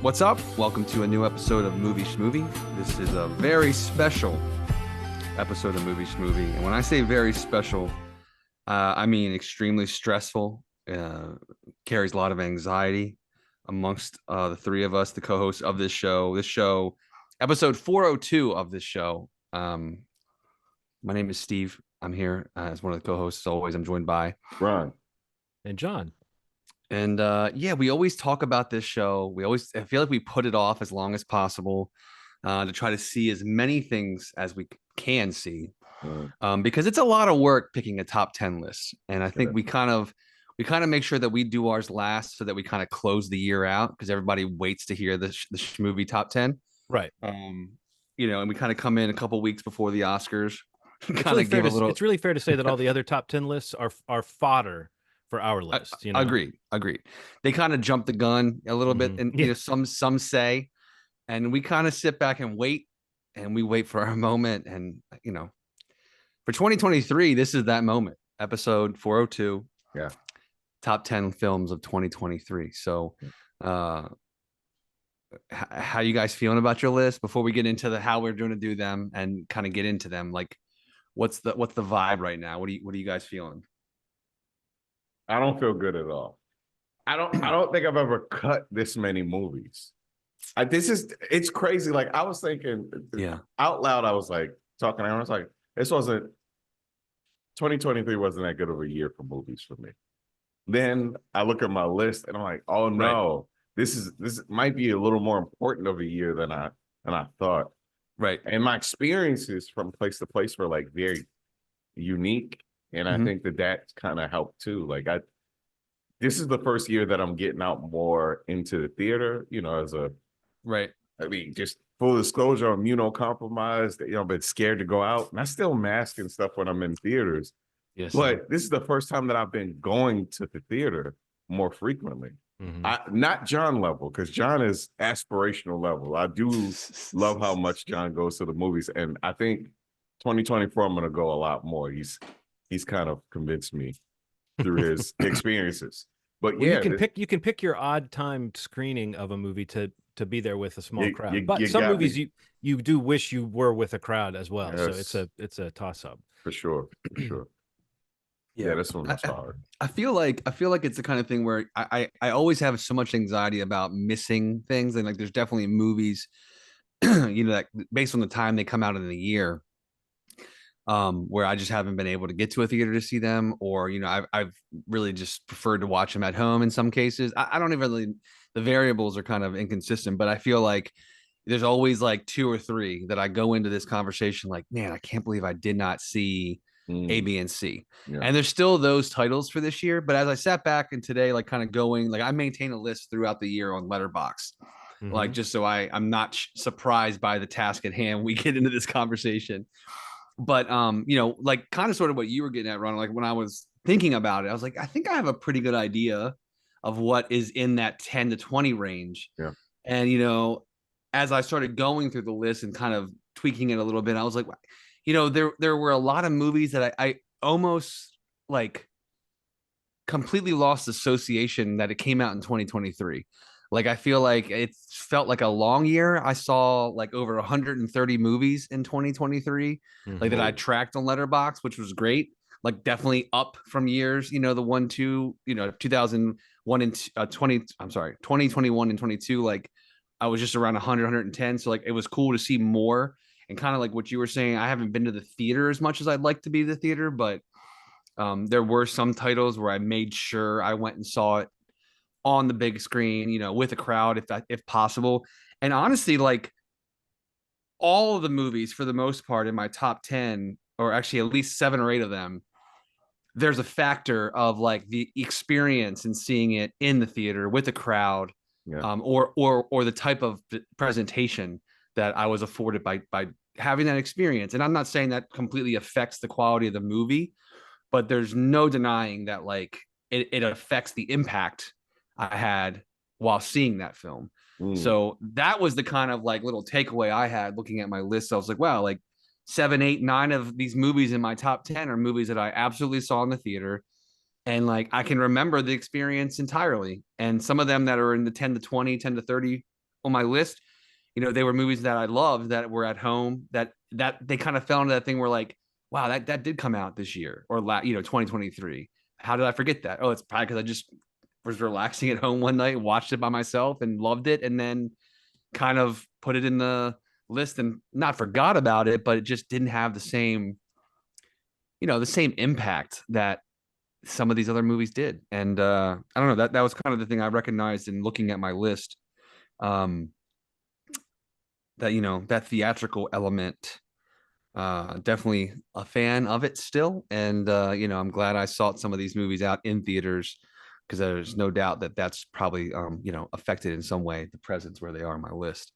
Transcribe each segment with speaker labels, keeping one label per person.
Speaker 1: What's up? Welcome to a new episode of Movie Schmovie. This is a very special episode of Movie Schmovie. And when I say very special, I mean extremely stressful, carries a lot of anxiety amongst the three of us, the co-hosts of this show. Episode 402 of this show. My name is Steve. I'm here as one of the co-hosts. As always, I'm joined by
Speaker 2: Ron
Speaker 3: and John.
Speaker 1: And we always talk about this show. I feel like we put it off as long as possible to try to see as many things as we can see, because it's a lot of work picking a top 10 list. And I think we kind of make sure that we do ours last so that we kind of close the year out, because everybody waits to hear the Schmovie top 10.
Speaker 3: Right.
Speaker 1: And we kind of come in a couple weeks before the Oscars.
Speaker 3: It's really fair to say that all the other top 10 lists are fodder for our list.
Speaker 1: Agreed. They kind of jump the gun a little bit, and some say, and we kind of sit back and wait for our moment. And for 2023, this is that moment. Episode 402.
Speaker 2: Yeah.
Speaker 1: Top 10 films of 2023. So, how you guys feeling about your list before we get into how we're going to do them and kind of get into them? Like, what's the vibe right now? What are you guys feeling?
Speaker 2: I don't feel good at all. I don't think I've ever cut this many movies. It's crazy. Like, I was thinking out loud, I was like talking, I was like, 2023 wasn't that good of a year for movies for me. Then I look at my list and I'm like, oh no, this might be a little more important of a year than I thought.
Speaker 1: Right.
Speaker 2: And my experiences from place to place were like very unique. And I think that kind of helped too. Like, this is the first year that I'm getting out more into the theater, just full disclosure, I'm immunocompromised, but scared to go out. And I still mask and stuff when I'm in theaters.
Speaker 1: Yes.
Speaker 2: But this is the first time that I've been going to the theater more frequently. Not John level, because John is aspirational level. I do love how much John goes to the movies. And I think 2024, I'm going to go a lot more. He's kind of convinced me through his experiences. But
Speaker 3: you can pick your odd timed screening of a movie to be there with a small crowd. But some movies you do wish you were with a crowd as well. Yes. So it's a toss up.
Speaker 2: For sure. Yeah, this one was hard.
Speaker 1: I feel like it's the kind of thing where I always have so much anxiety about missing things, and like there's definitely movies, that based on the time they come out in the year, where I just haven't been able to get to a theater to see them, or I've really just preferred to watch them at home in some cases. I don't even really, the variables are kind of inconsistent, but I feel like there's always like two or three that I go into this conversation like, man, I can't believe I did not see A, B, and C. Yeah. And there's still those titles for this year. But as I sat back and today, like kind of going, like I maintain a list throughout the year on Letterboxd, like just so I'm not surprised by the task at hand. We get into this conversation. But, like kind of sort of what you were getting at, Ronald, like when I was thinking about it, I was like, I think I have a pretty good idea of what is in that 10 to 20 range.
Speaker 2: Yeah.
Speaker 1: And, as I started going through the list and kind of tweaking it a little bit, I was like, there were a lot of movies that I almost like completely lost association that it came out in 2023. Like, I feel like it felt like a long year. I saw like over 130 movies in 2023, like that I tracked on Letterboxd, which was great. Like definitely up from years, the 2001 and 2021 and 22. Like I was just around 100, 110. So like, it was cool to see more, and kind of like what you were saying, I haven't been to the theater as much as I'd like to be to the theater, but there were some titles where I made sure I went and saw it on the big screen, with a crowd if possible. And honestly, like all of the movies for the most part in my top 10, or actually at least 7 or 8 of them, there's a factor of like the experience and seeing it in the theater with a crowd, or the type of presentation that I was afforded by having that experience. And I'm not saying that completely affects the quality of the movie, but there's no denying that like it affects the impact I had while seeing that film. So that was the kind of like little takeaway I had looking at my list. I was like, wow, like 7, 8, 9 of these movies in my top 10 are movies that I absolutely saw in the theater. And like, I can remember the experience entirely. And some of them that are in the 10 to 20, 10 to 30 on my list, they were movies that I loved that were at home that they kind of fell into that thing where like, wow, that did come out this year or 2023. How did I forget that? Oh, it's probably because I just was relaxing at home one night, watched it by myself and loved it, and then kind of put it in the list and not forgot about it, but it just didn't have the same, the same impact that some of these other movies did. And I don't know, that was kind of the thing I recognized in looking at my list. That that theatrical element, definitely a fan of it still. And I'm glad I sought some of these movies out in theaters, because there's no doubt that that's probably affected in some way the presence where they are on my list.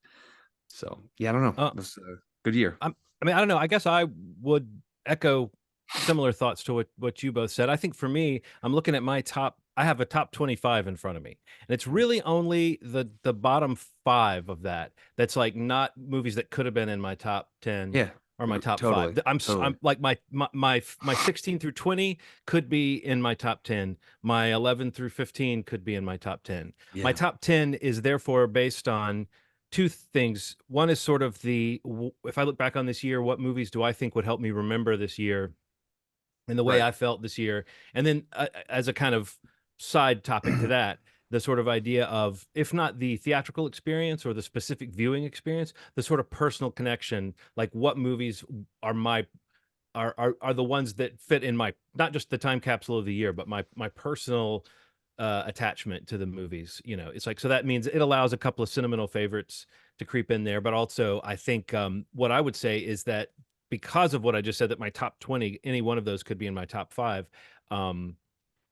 Speaker 1: So yeah, I don't know, it was a good year.
Speaker 3: I mean, I don't know, I guess I would echo similar thoughts to what you both said. I think for me, I'm looking at my top. I have a top 25 in front of me, and it's really only the bottom 5 of that's like not movies that could have been in my top 10.
Speaker 1: Yeah,
Speaker 3: or my top
Speaker 1: totally,
Speaker 3: 5. I'm
Speaker 1: totally.
Speaker 3: like my 16 through 20 could be in my top 10. My 11 through 15 could be in my top 10.
Speaker 1: Yeah.
Speaker 3: My top 10 is therefore based on two things. One is sort of if I look back on this year, what movies do I think would help me remember this year and the way
Speaker 1: Right.
Speaker 3: I felt this year? And then as a kind of side topic to that, the sort of idea of, if not the theatrical experience or the specific viewing experience, the sort of personal connection, like what movies are the ones that fit in my, not just the time capsule of the year, but my personal attachment to the movies. It's like, so that means it allows a couple of sentimental favorites to creep in there. But also I think what I would say is that because of what I just said, that my top 20, any one of those could be in my top 5.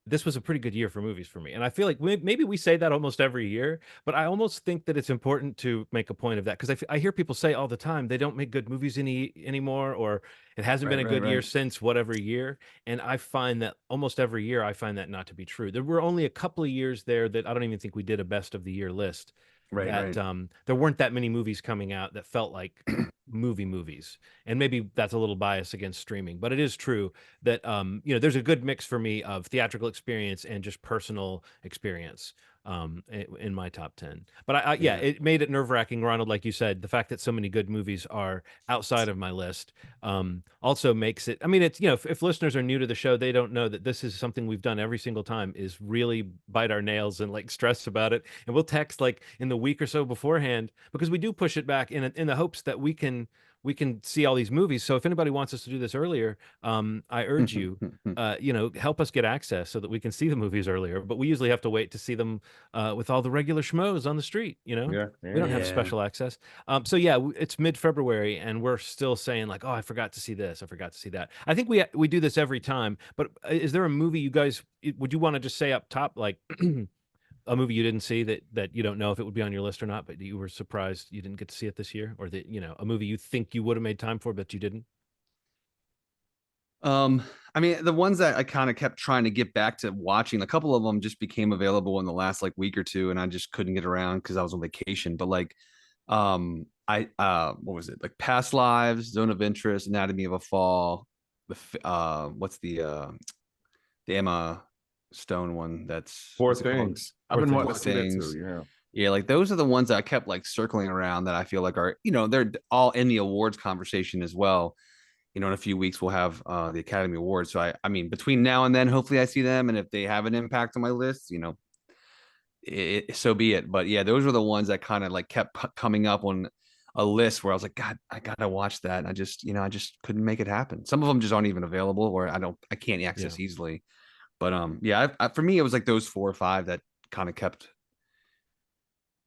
Speaker 3: This was a pretty good year for movies for me. And I feel like maybe we say that almost every year, but I almost think that it's important to make a point of that, because I hear people say all the time they don't make good movies anymore, or it hasn't been a good year since whatever year. And I find that almost every year I find that not to be true. There were only a couple of years there that I don't even think we did a best of the year list. There weren't that many movies coming out that felt like movies. And maybe that's a little bias against streaming, but it is true that there's a good mix for me of theatrical experience and just personal experience in my top 10. But it made it nerve-wracking, Ronald, like you said. The fact that so many good movies are outside of my list also makes it, I mean, it's, if listeners are new to the show, they don't know that this is something we've done every single time, is really bite our nails and like stress about it. And we'll text like in the week or so beforehand, because we do push it back in the hopes that we can see all these movies. So if anybody wants us to do this earlier, I urge you, help us get access so that we can see the movies earlier. But we usually have to wait to see them with all the regular schmoes on the street. We don't have special access. So yeah, it's mid-February and we're still saying like, oh, I forgot to see this, I forgot to see that. I think we do this every time. But is there a movie you guys would you want to just say up top, like a movie you didn't see that you don't know if it would be on your list or not, but you were surprised you didn't get to see it this year, or that a movie you think you would have made time for but you didn't?
Speaker 1: I mean, the ones that I kind of kept trying to get back to watching, a couple of them just became available in the last like week or two, and I just couldn't get around because I was on vacation. But like, what was it? Like Past Lives, Zone of Interest, Anatomy of a Fall, what's the Emma Stone one? That's
Speaker 2: Poor Things. I've been wanting to see that too. Yeah.
Speaker 1: Yeah, like those are the ones that I kept like circling around that I feel like are, they're all in the awards conversation as well. In a few weeks we'll have the Academy Awards. So I mean, between now and then, hopefully I see them, and if they have an impact on my list, so be it. But yeah, those were the ones that kind of like kept coming up on a list where I was like, God, I gotta watch that. And I just couldn't make it happen. Some of them just aren't even available, or I can't access easily. But yeah, for me, it was like those 4 or 5 that kind of kept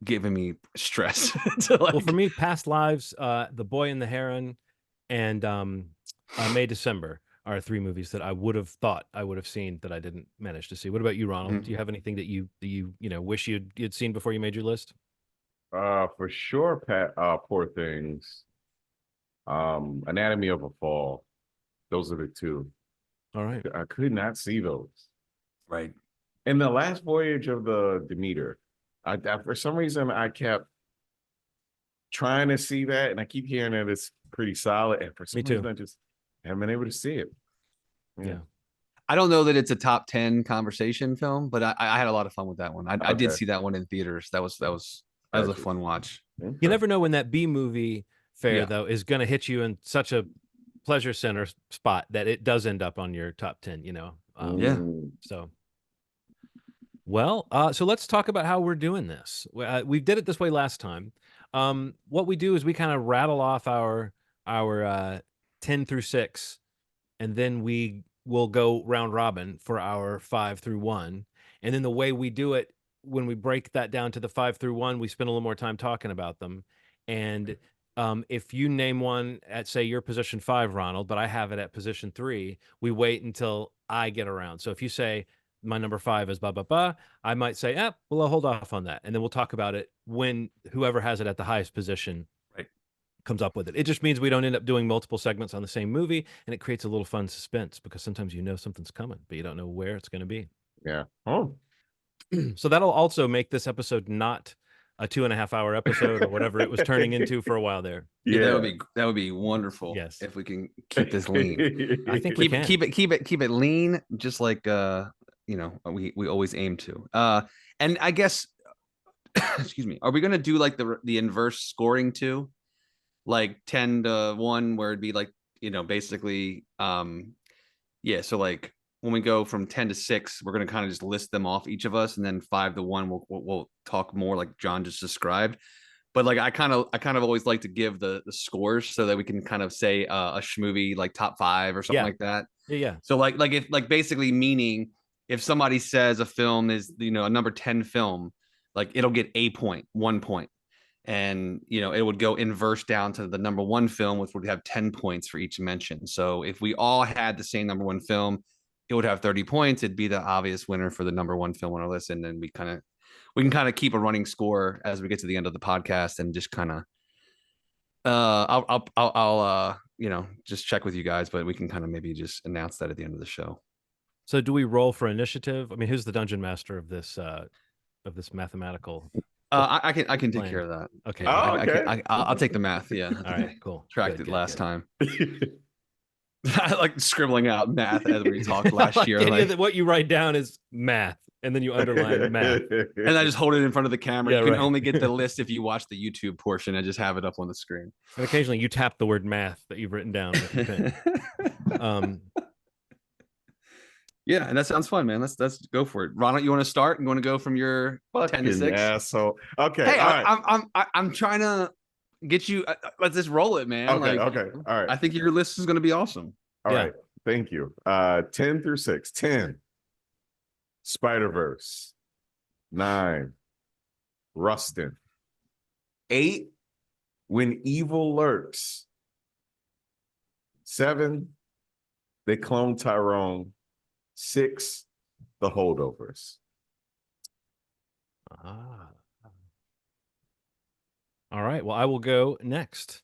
Speaker 1: giving me stress.
Speaker 3: Well, for me, Past Lives, The Boy and the Heron, and May December are 3 movies that I would have thought I would have seen that I didn't manage to see. What about you, Ronald? Do you have anything that you wish you'd seen before you made your list?
Speaker 2: For sure, Poor Things, Anatomy of a Fall. Those are the 2.
Speaker 3: All right.
Speaker 2: I could not see those.
Speaker 1: Right.
Speaker 2: And The Last Voyage of the Demeter, I for some reason I kept trying to see that, and I keep hearing that it's pretty solid. And for some reason, I just haven't been able to see it.
Speaker 3: Yeah.
Speaker 1: I don't know that it's a top 10 conversation film, but I had a lot of fun with that one. I did see that one in theaters. That was That was a fun watch.
Speaker 3: You never know when that B movie fair though is going to hit you in such a pleasure center spot that it does end up on your top 10. You know.
Speaker 1: Yeah.
Speaker 3: So. Well, so let's talk about how we're doing this. We did it this way last time. What we do is we kind of rattle off our 10 through 6, and then we will go round robin for our 5 through 1. And then the way we do it, when we break that down to the 5 through 1, we spend a little more time talking about them. And if you name one at, say, your position 5, Ronald, but I have it at position 3, we wait until I get around. So if you say my number 5 is blah, blah, blah, I might say, well, I'll hold off on that. And then we'll talk about it when whoever has it at the highest position comes up with it. It just means we don't end up doing multiple segments on the same movie, and it creates a little fun suspense because sometimes you know something's coming, but you don't know where it's going to be.
Speaker 2: Yeah. Oh.
Speaker 3: So that'll also make this episode not a 2.5-hour episode or whatever it was turning into for a while there.
Speaker 1: Yeah, that would be wonderful.
Speaker 3: Yes,
Speaker 1: if we can keep this lean.
Speaker 3: I think
Speaker 1: keep it lean, just like you know, we always aim to. And I guess, excuse me, are we gonna do like the inverse scoring too, like 10-1, where it'd be like, you know, basically, yeah. So like when we go from 10 to 6, we're gonna kind of just list them off, each of us, and then 5 to 1, we'll talk more like John just described. But like I kind of always like to give the scores so that we can kind of say a schmovie like top 5 or something like that.
Speaker 3: Yeah.
Speaker 1: So like if like basically meaning if somebody says a film is, you know, a number 10 film, like it'll get a point, 1 point. And, you know, it would go inverse down to the number 1 film, which would have 10 points for each mention. So if we all had the same number 1 film, it would have 30 points. It'd be the obvious winner for the number 1 film on our list. And then we can kind of keep a running score as we get to the end of the podcast, and just kind of I'll you know, just check with you guys, but we can kind of maybe just announce that at the end of the show.
Speaker 3: So do we roll for initiative? I mean, who's the dungeon master of this mathematical?
Speaker 1: I can take care of that.
Speaker 3: Okay.
Speaker 1: I'll take the math. Yeah.
Speaker 3: All right. Cool.
Speaker 1: Tracked it last time. I like scribbling out math as we talked last year. Like,
Speaker 3: what you write down is math, and then you underline math,
Speaker 1: and I just hold it in front of the camera.
Speaker 3: Yeah,
Speaker 1: you can only get the list if you watch the YouTube portion. and just have it up on the screen.
Speaker 3: And occasionally you tap the word math that you've written down.
Speaker 1: Yeah, and that sounds fun, man. Let's go for it. Ronald, you want to start? You want to go from your 10 to 6?
Speaker 2: Yeah. So okay.
Speaker 1: Hey,
Speaker 2: all right.
Speaker 1: I'm trying to get you. Let's just roll it, man.
Speaker 2: Okay.
Speaker 1: Like,
Speaker 2: okay. All right.
Speaker 1: I think your list is going to be awesome.
Speaker 2: All right. Thank you. 10 through 6. 10. Spider-Verse. 9. Rustin. 8. When Evil Lurks. 7. They Clone Tyrone. 6. The Holdovers.
Speaker 3: All right. Well, I will go next.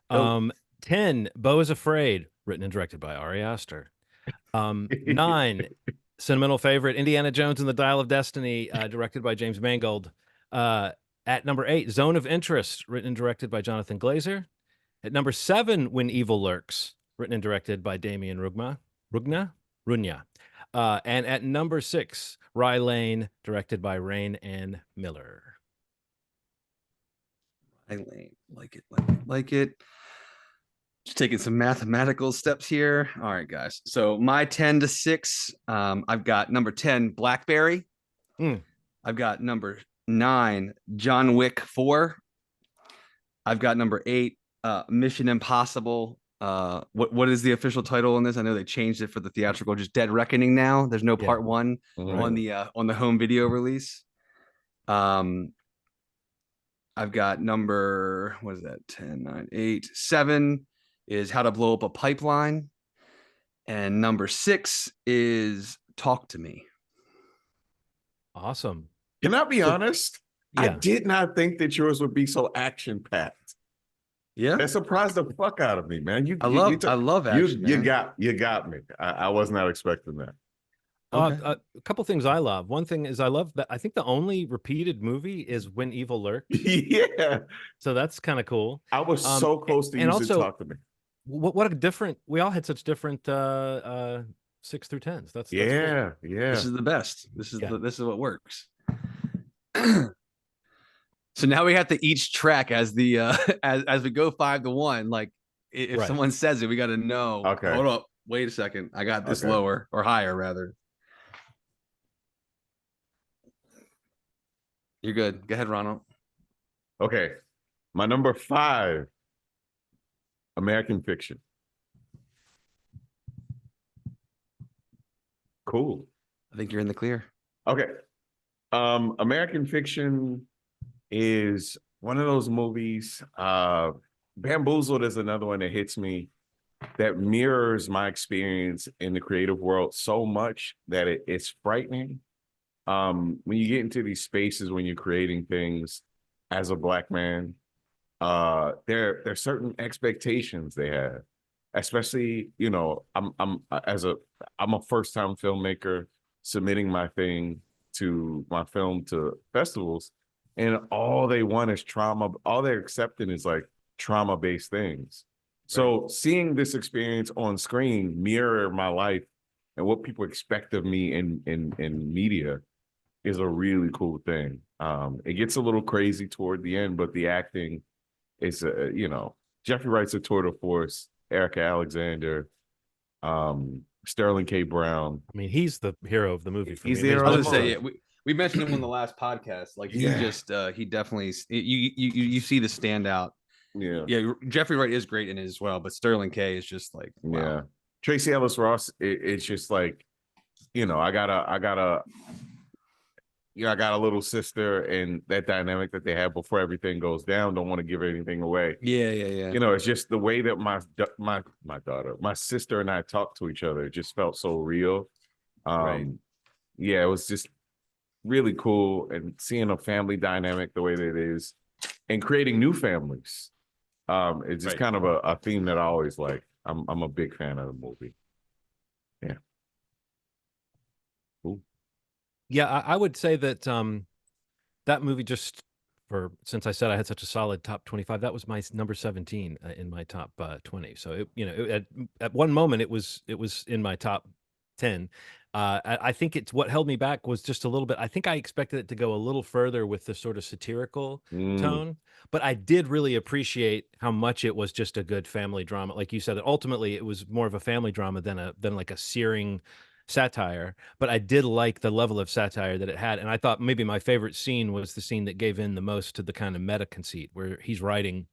Speaker 3: 10. Beau is Afraid, written and directed by Ari Aster. 9. Sentimental favorite, Indiana Jones and the Dial of Destiny, directed by James Mangold. At number 8, Zone of Interest, written and directed by Jonathan Glazer. At number 7, When Evil Lurks, written and directed by Damien Runya. And at number 6, Rye Lane, directed by Rain Ann Miller.
Speaker 1: Rye Lane, like it. Just taking some mathematical steps here. All right, guys. So my 10 to 6, I've got number 10, Blackberry. I've got number 9, John Wick 4. I've got number 8, Mission Impossible. What is the official title on this? I know they changed it for the theatrical, just Dead Reckoning now. There's no part 1 on the home video release. I've got number, what is that? 10, 9, 8, 7 is How to Blow Up a Pipeline. And number 6 is Talk to Me.
Speaker 3: Awesome.
Speaker 2: Can I be honest?
Speaker 3: Yeah.
Speaker 2: I did not think that yours would be so action-packed.
Speaker 1: Yeah.
Speaker 2: That surprised the fuck out of me, man.
Speaker 1: I love action.
Speaker 2: You got me. I was not expecting that.
Speaker 3: Okay. A couple things I love. One thing is I love that I think the only repeated movie is When Evil Lurks.
Speaker 2: Yeah.
Speaker 3: So that's kind of cool.
Speaker 2: I was so close to using Talk to Me.
Speaker 3: What a different, we all had such different 6 through 10s. That's
Speaker 2: cool. Yeah.
Speaker 1: This is the best. This is what works. So now we have to each track as the as we go 5-1. Like if
Speaker 3: Right.
Speaker 1: someone says it, we got to know.
Speaker 2: Okay.
Speaker 1: Hold up. Wait a second. I got this
Speaker 2: Okay.
Speaker 1: lower or higher rather. You're good. Go ahead, Ronald.
Speaker 2: Okay. My number 5, American Fiction. Cool.
Speaker 1: I think you're in the clear.
Speaker 2: Okay. American Fiction is one of those movies. Bamboozled is another one that hits me, that mirrors my experience in the creative world so much that it's frightening. When you get into these spaces, when you're creating things as a Black man, there's certain expectations they have, especially, you know, I'm a first-time filmmaker submitting my film to festivals, and all they want is trauma. All they're accepting is like trauma-based things. So seeing this experience on screen mirror my life and what people expect of me in media is a really cool thing. It gets a little crazy toward the end, but the acting is, you know, Jeffrey Wright's a tour de force. Erica Alexander, Sterling K. Brown.
Speaker 3: I mean, he's the hero of the movie for
Speaker 2: He's
Speaker 3: me.
Speaker 2: the hero
Speaker 1: I
Speaker 2: of
Speaker 1: was
Speaker 2: the
Speaker 1: gonna say,
Speaker 2: movie.
Speaker 1: yeah, we mentioned him on the last podcast. Like he
Speaker 2: Yeah.
Speaker 1: just he definitely you see the standout.
Speaker 2: Yeah.
Speaker 1: Yeah, Jeffrey Wright is great in it as well, but Sterling K is just like wow.
Speaker 2: Yeah. Tracy Ellis Ross, it's just like, you know, I got a little sister, and that dynamic that they have before everything goes down. Don't want to give anything away.
Speaker 1: Yeah.
Speaker 2: You know, it's just the way that my daughter, my sister, and I talk to each other. It just felt so real.
Speaker 1: Right.
Speaker 2: Yeah, it was just really cool, and seeing a family dynamic the way that it is, and creating new families. It's just kind of a theme that I always like. I'm a big fan of the movie. Yeah. Cool.
Speaker 3: Yeah, I would say that that movie, just since I said I had such a solid top 25, that was my number 17 in my top 20. So it, you know, at one moment it was in my top 10. I think it's what held me back was just a little bit. I think I expected it to go a little further with the sort of satirical tone, but I did really appreciate how much it was just a good family drama. Like you said, ultimately it was more of a family drama than like a searing satire, but I did like the level of satire that it had. And I thought maybe my favorite scene was the scene that gave in the most to the kind of meta conceit, where he's writing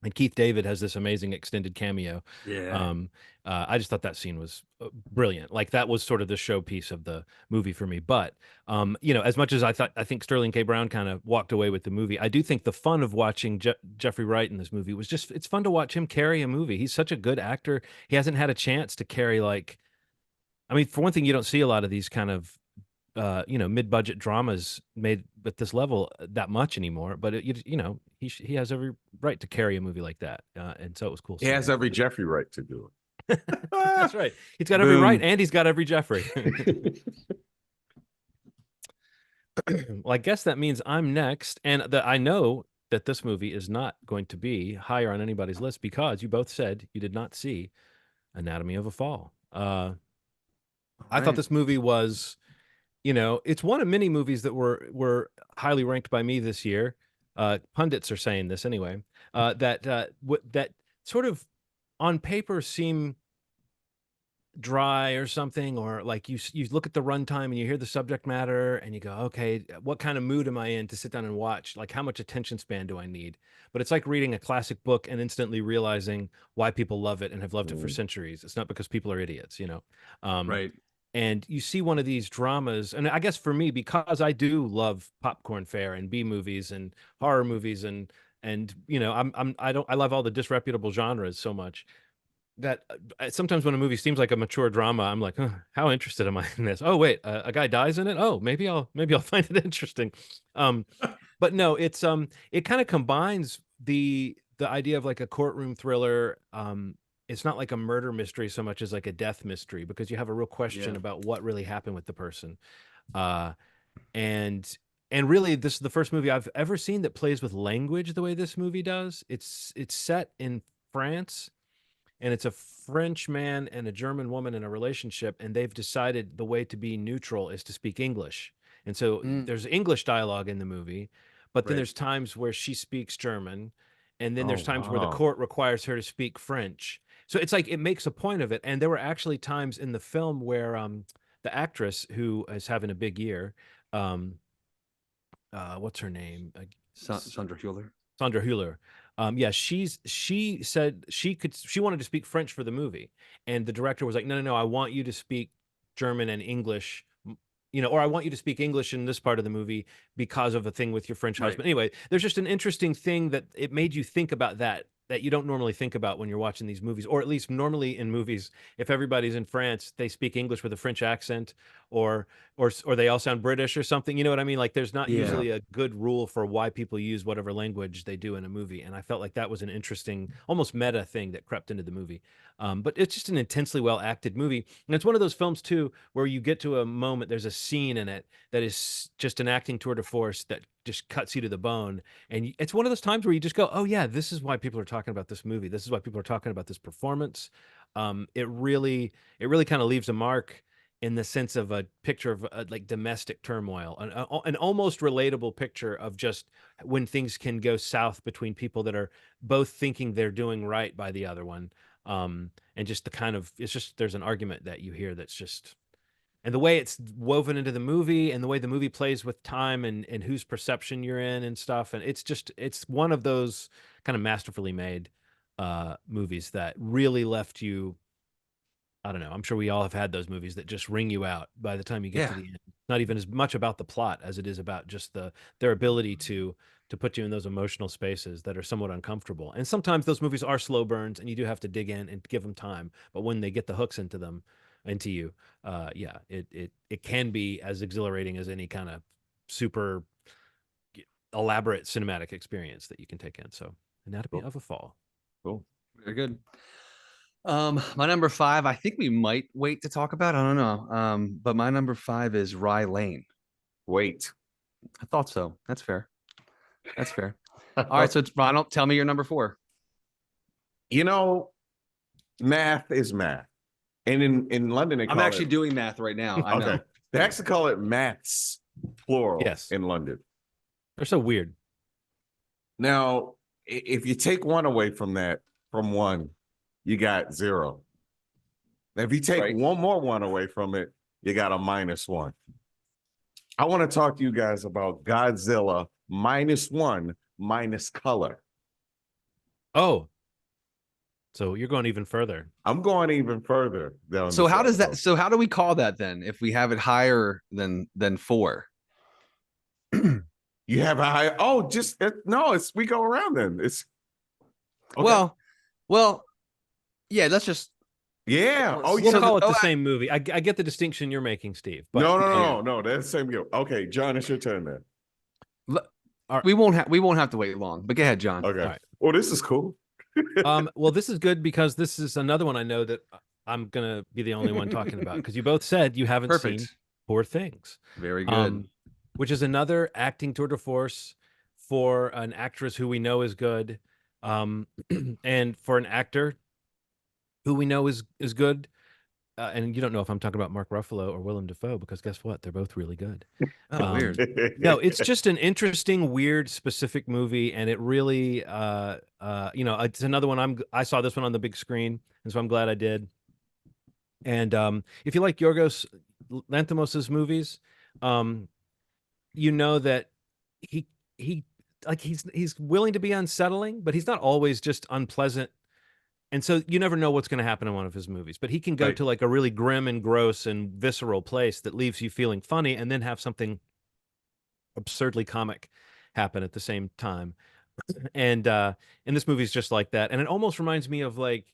Speaker 3: and Keith David has this amazing extended cameo.
Speaker 1: Yeah.
Speaker 3: I just thought that scene was brilliant. Like that was sort of the showpiece of the movie for me. But you know, as much as I think Sterling K. Brown kind of walked away with the movie, I do think the fun of watching Jeffrey Wright in this movie was just, it's fun to watch him carry a movie. He's such a good actor. He hasn't had a chance to carry, like, I mean, for one thing, you don't see a lot of these kind of, you know, mid-budget dramas made at this level that much anymore. But you know, he has every right to carry a movie like that, and so it was cool.
Speaker 2: He has every Jeffrey right to do it.
Speaker 3: That's right. He's got every right, and he's got every Jeffrey. Well, I guess that means I'm next, and that I know that this movie is not going to be higher on anybody's list because you both said you did not see Anatomy of a Fall. I thought this movie was, you know, it's one of many movies that were highly ranked by me this year. Pundits are saying this anyway. That sort of on paper seem dry or something, or like you look at the runtime and you hear the subject matter and you go, okay, what kind of mood am I in to sit down and watch? Like, how much attention span do I need? But it's like reading a classic book and instantly realizing why people love it and have loved it for centuries. It's not because people are idiots, you know.
Speaker 1: Right.
Speaker 3: And you see one of these dramas, and I guess for me, because I do love popcorn fare and B movies and horror movies, and you know, I love all the disreputable genres so much that sometimes when a movie seems like a mature drama, I'm like, how interested am I in this? Oh wait, a guy dies in it. Oh, maybe I'll find it interesting. But no, it's it kind of combines the idea of like a courtroom thriller. It's not like a murder mystery so much as like a death mystery, because you have a real question about what really happened with the person. And really, this is the first movie I've ever seen that plays with language the way this movie does. It's set in France, and it's a French man and a German woman in a relationship, and they've decided the way to be neutral is to speak English. And so there's English dialogue in the movie, but then
Speaker 1: Right.
Speaker 3: there's times where she speaks German, and then
Speaker 2: Oh,
Speaker 3: there's times where the
Speaker 2: wow.
Speaker 3: court requires her to speak French. So it's like it makes a point of it. And there were actually times in the film where the actress who is having a big year, um, what's her name?
Speaker 1: Sandra Hüller.
Speaker 3: Sandra Hüller. Yeah, she said she wanted to speak French for the movie, and the director was like, no, no, no, I want you to speak German and English, or I want you to speak English in this part of the movie because of a thing with your French
Speaker 1: Right.
Speaker 3: husband. Anyway, there's just an interesting thing that it made you think about that you don't normally think about when you're watching these movies, or at least normally in movies, if everybody's in France, they speak English with a French accent, or or they all sound British or something. You know what I mean? Like there's not
Speaker 1: Yeah.
Speaker 3: usually a good rule for why people use whatever language they do in a movie. And I felt like that was an interesting, almost meta thing that crept into the movie. But it's just an intensely well acted movie. And it's one of those films too, where you get to a moment, there's a scene in it that is just an acting tour de force that just cuts you to the bone. And it's one of those times where you just go, oh yeah, this is why people are talking about this movie. This is why people are talking about this performance. It really kind of leaves a mark in the sense of a picture of like domestic turmoil, an almost relatable picture of just when things can go south between people that are both thinking they're doing right by the other one. And just the kind of, it's just, there's an argument that you hear that's just, and the way it's woven into the movie and the way the movie plays with time and whose perception you're in and stuff. And it's one of those kind of masterfully made movies that really left you, I don't know. I'm sure we all have had those movies that just ring you out by the time you get to
Speaker 1: Yeah.
Speaker 3: the end. Not even as much about the plot as it is about just their ability to put you in those emotional spaces that are somewhat uncomfortable. And sometimes those movies are slow burns, and you do have to dig in and give them time. But when they get the hooks into you, yeah, it can be as exhilarating as any kind of super elaborate cinematic experience that you can take in. So, Anatomy
Speaker 2: Cool.
Speaker 3: of a Fall.
Speaker 2: Cool.
Speaker 1: Very good. My number 5, I think we might wait to talk about. I don't know. But my number 5 is Rye Lane.
Speaker 2: Wait.
Speaker 1: I thought so. That's fair. That's fair. All right, so it's Ronald. Tell me your number 4.
Speaker 2: You know, math is math. And in London, they
Speaker 1: I'm
Speaker 2: call
Speaker 1: actually
Speaker 2: it,
Speaker 1: doing math right now. I know.
Speaker 2: okay. They actually call it maths, plural,
Speaker 3: Yes.
Speaker 2: in London.
Speaker 3: They're so weird.
Speaker 2: Now, if you take one away from that, from one, you got 0. Now, if you take
Speaker 1: Right.
Speaker 2: one more one away from it, you got a -1. I want to talk to you guys about Godzilla -1 minus color.
Speaker 3: Oh, so you're going even further.
Speaker 2: I'm going even further down.
Speaker 1: So
Speaker 2: this
Speaker 1: how does that?
Speaker 2: episode.
Speaker 1: So how do we call that then? If we have it higher than 4?
Speaker 2: You have a high. Oh, just no. It's we go around then. It's okay.
Speaker 1: Well, yeah. Let's just.
Speaker 2: Yeah. Oh,
Speaker 3: We'll
Speaker 2: yeah.
Speaker 3: call it the same movie. I get the distinction you're making, Steve. But
Speaker 2: No. That's the same deal. Okay, John, it's your turn then.
Speaker 1: We won't have to wait long. But go ahead, John.
Speaker 2: Okay.
Speaker 3: All right.
Speaker 2: Well, this is cool.
Speaker 3: Well, this is good because this is another one I know that I'm gonna be the only one talking about because you both said you haven't
Speaker 1: Perfect.
Speaker 3: seen Poor Things.
Speaker 1: Very good.
Speaker 3: Which is another acting tour de force for an actress who we know is good, and for an actor who we know is good. And you don't know if I'm talking about Mark Ruffalo or Willem Dafoe because guess what? They're both really good.
Speaker 1: Weird.
Speaker 3: No, it's just an interesting, weird, specific movie, and it really, it's another one. I saw this one on the big screen, and so I'm glad I did. And if you like Yorgos Lanthimos's movies, you know that he he's willing to be unsettling, but he's not always just unpleasant. And so you never know what's going to happen in one of his movies, but he can go
Speaker 2: Right.
Speaker 3: to like a really grim and gross and visceral place that leaves you feeling funny and then have something absurdly comic happen at the same time. And this movie is just like that. And it almost reminds me of like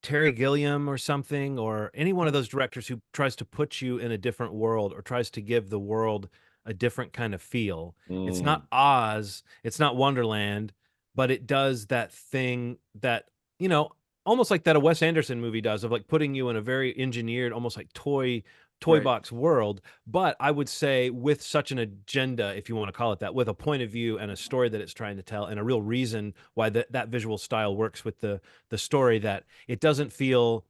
Speaker 3: Terry Gilliam or something, or any one of those directors who tries to put you in a different world or tries to give the world a different kind of feel. It's not Oz, it's not Wonderland, but it does that thing that, almost like that a Wes Anderson movie does, of like putting you in a very engineered, almost like toy
Speaker 1: Right.
Speaker 3: box world. But I would say with such an agenda, if you want to call it that, with a point of view and a story that it's trying to tell and a real reason why that visual style works with the story, that it doesn't feel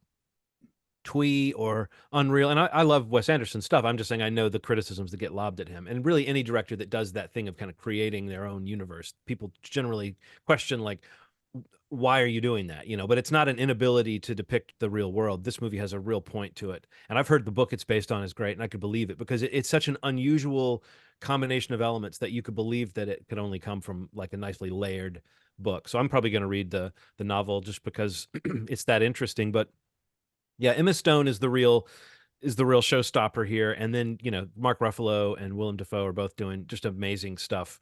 Speaker 3: twee or unreal. And I love Wes Anderson's stuff. I'm just saying I know the criticisms that get lobbed at him. And really any director that does that thing of kind of creating their own universe, people generally question like, why are you doing that? You know, but it's not an inability to depict the real world. This movie has a real point to it. And I've heard the book it's based on is great, and I could believe it because it's such an unusual combination of elements that you could believe that it could only come from like a nicely layered book. So I'm probably going to read the novel just because it's that interesting. But yeah, Emma Stone is the real showstopper here. And then, you know, Mark Ruffalo and Willem Dafoe are both doing just amazing stuff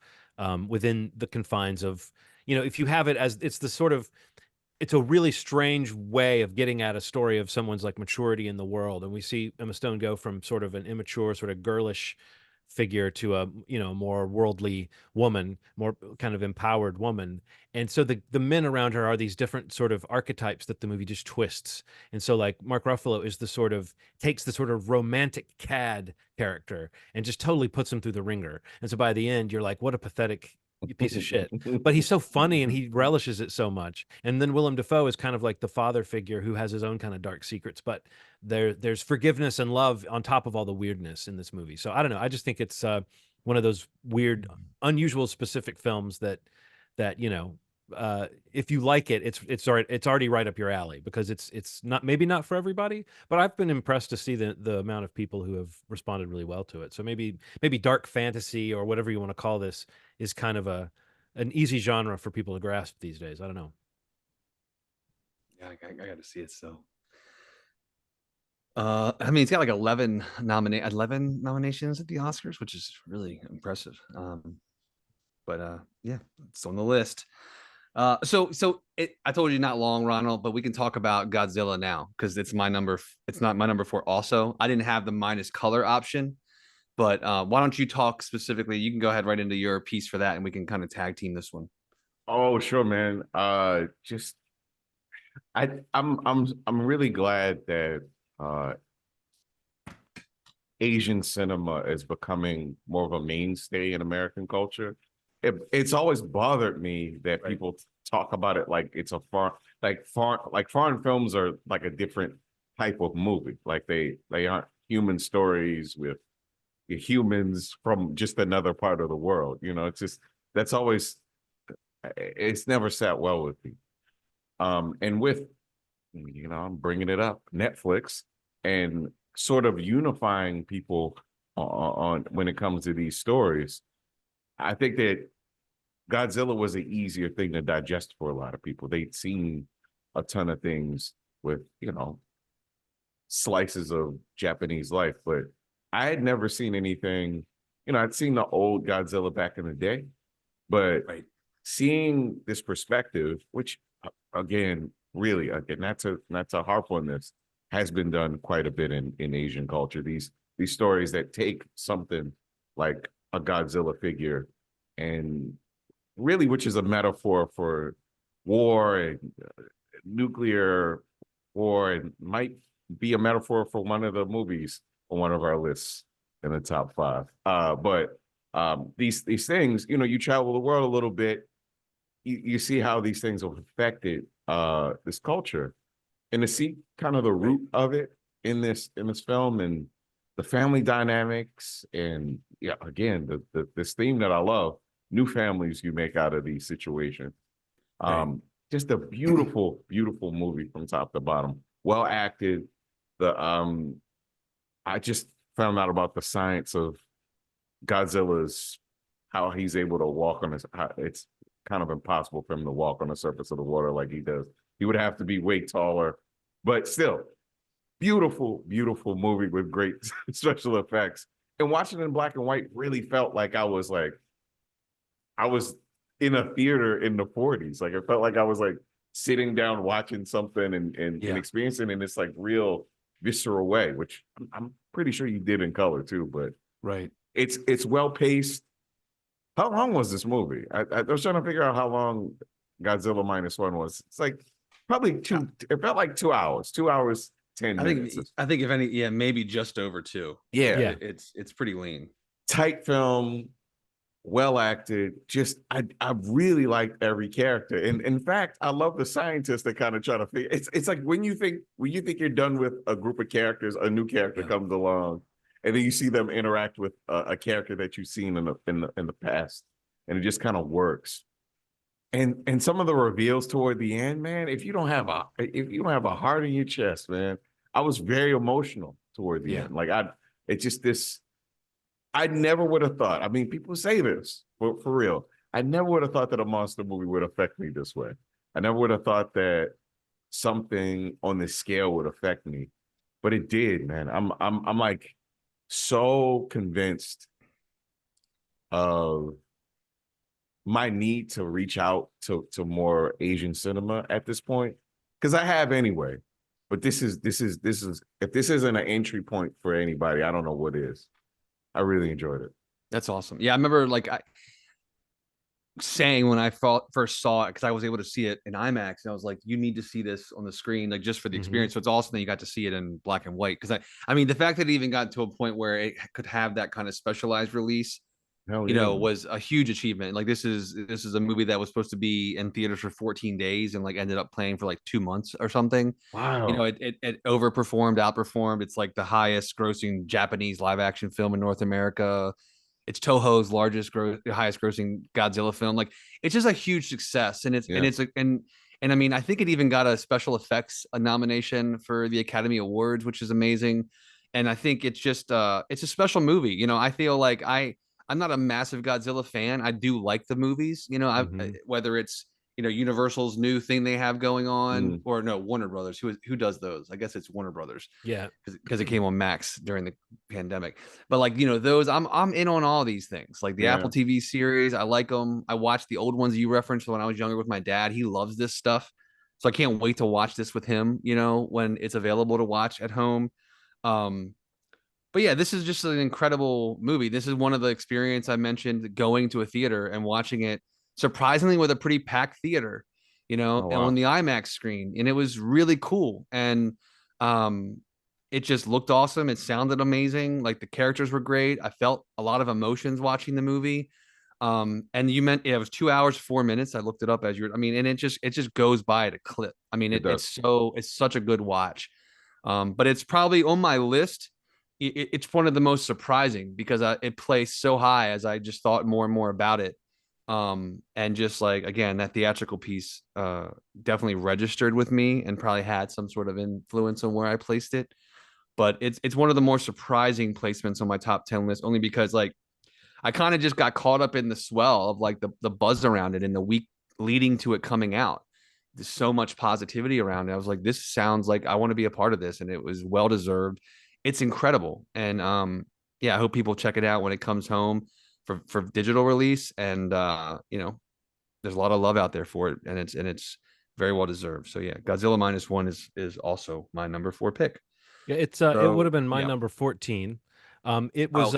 Speaker 3: within the confines of, you know, if you have it as it's the sort of, it's a really strange way of getting at a story of someone's like maturity in the world. And we see Emma Stone go from sort of an immature, sort of girlish figure to a, you know, more worldly woman, more kind of empowered woman. And so the men around her are these different sort of archetypes that the movie just twists. And so like Mark Ruffalo is the sort of takes the sort of romantic cad character and just totally puts him through the ringer. And so by the end, you're like, what a pathetic piece of shit. But he's so funny and he relishes it so much. And then Willem Dafoe is kind of like the father figure who has his own kind of dark secrets, but there's forgiveness and love on top of all the weirdness in this movie. So I don't know. I just think it's one of those weird, unusual, specific films that you know, if you like it, it's already right up your alley because it's not maybe not for everybody, but I've been impressed to see the amount of people who have responded really well to it. So maybe dark fantasy or whatever you want to call this is kind of an easy genre for people to grasp these days. I don't know.
Speaker 1: Yeah, I got to see it. So, I mean, it's got like 11 nominations at the Oscars, which is really impressive. But yeah, it's on the list. I told you not long, Ronald, but we can talk about Godzilla now because it's my number. It's not my number 4. Also, I didn't have the minus color option, but why don't you talk specifically? You can go ahead right into your piece for that, and we can kind of tag team this one.
Speaker 2: Oh, sure, man. Just I'm really glad that Asian cinema is becoming more of a mainstay in American culture. It's always bothered me that people talk about it like it's a foreign films are like a different type of movie. Like they aren't human stories with humans from just another part of the world. You know, it's just that's always it's never sat well with me. And with you know, I'm bringing it up, Netflix and sort of unifying people on when it comes to these stories. I think that Godzilla was an easier thing to digest for a lot of people. They'd seen a ton of things with, you know, slices of Japanese life, but I had never seen anything, you know, I'd seen the old Godzilla back in the day, but seeing this perspective, which again, really, again, not to harp on this, has been done quite a bit in Asian culture. These stories that take something like a Godzilla figure and really, which is a metaphor for war and nuclear war, and might be a metaphor for one of the movies on one of our lists in the top 5. But these things, you know, you travel the world a little bit, you see how these things have affected this culture, and to see kind of the root of it in this film and the family dynamics, and yeah, again, this theme that I love, new families you make out of these situations. Just a beautiful, beautiful movie from top to bottom. Well acted. I just found out about the science of Godzilla's, how he's able to walk on his. It's kind of impossible for him to walk on the surface of the water like he does. He would have to be way taller, but still, beautiful, beautiful movie with great special effects. And watching it in black and white really felt like I was in a theater in the 40s. Like it felt like I was like sitting down watching something and experiencing in this like real visceral way, which I'm pretty sure you did in color too. But it's well paced. How long was this movie? I was trying to figure out how long Godzilla -1 was. It's like probably two. It felt like 2 hours. 2 hours 10 minutes.
Speaker 1: I think if any, maybe just over 2.
Speaker 2: Yeah.
Speaker 1: It's pretty lean.
Speaker 2: Tight film. well acted. Just I really liked every character. And in fact, I love the scientists that kind of try to figure. It's like when you think you're done with a group of characters, a new character comes along, and then you see them interact with a character that you've seen in the past, and it just kind of works. And some of the reveals toward the end, man, if you don't have a heart in your chest, man, I was very emotional toward the end. Like it's just this. I never would have thought. I mean, people say this for real. I never would have thought that a monster movie would affect me this way. I never would have thought that something on this scale would affect me, but it did, man. I'm like so convinced of my need to reach out to more Asian cinema at this point, because I have anyway. But this is if this isn't an entry point for anybody, I don't know what is. I really enjoyed it.
Speaker 1: That's awesome. Yeah, I remember like saying when I first saw it, because I was able to see it in IMAX, and I was like, you need to see this on the screen, like just for the experience. So it's awesome that you got to see it in black and white. Because I mean, the fact that it even got to a point where it could have that kind of specialized release, was a huge achievement. Like this is a movie that was supposed to be in theaters for 14 days and like ended up playing for like 2 months or something.
Speaker 2: Wow.
Speaker 1: It outperformed. It's like the highest grossing Japanese live action film in North America. It's Toho's highest grossing Godzilla film. Like it's just a huge success, and and I mean, I think it even got a special effects nomination for the Academy Awards, which is amazing. And I think it's just it's a special movie. I feel like I'm not a massive Godzilla fan. I do like the movies, whether it's Universal's new thing they have going on, or no, Warner Brothers. Who does those? I guess it's Warner Brothers.
Speaker 3: Yeah,
Speaker 1: because it came on Max during the pandemic. But like those, I'm in on all these things. Like the Apple TV series, I like them. I watched the old ones you referenced when I was younger with my dad. He loves this stuff, so I can't wait to watch this with him. When it's available to watch at home. But yeah, this is just an incredible movie. This is one of the experience I mentioned, going to a theater and watching it, surprisingly with a pretty packed theater, on the IMAX screen. And it was really cool. And it just looked awesome. It sounded amazing. Like the characters were great. I felt a lot of emotions watching the movie. And you meant it was 2 hours, 4 minutes. I looked it up and it just goes by at a clip. I mean, it's such a good watch. But it's probably on my list. It's one of the most surprising because it placed so high as I just thought more and more about it. And just like, again, that theatrical piece definitely registered with me and probably had some sort of influence on where I placed it. But it's one of the more surprising placements on my top 10 list, only because like I kind of just got caught up in the swell of like the buzz around it in the week leading to it coming out. There's so much positivity around it. I was like, this sounds like I want to be a part of this, and it was well deserved. It's incredible. And I hope people check it out when it comes home for digital release. And there's a lot of love out there for it, and it's very well deserved. So yeah, Godzilla -1 is also my number 4 pick.
Speaker 3: Yeah, it would have been my number 14. It was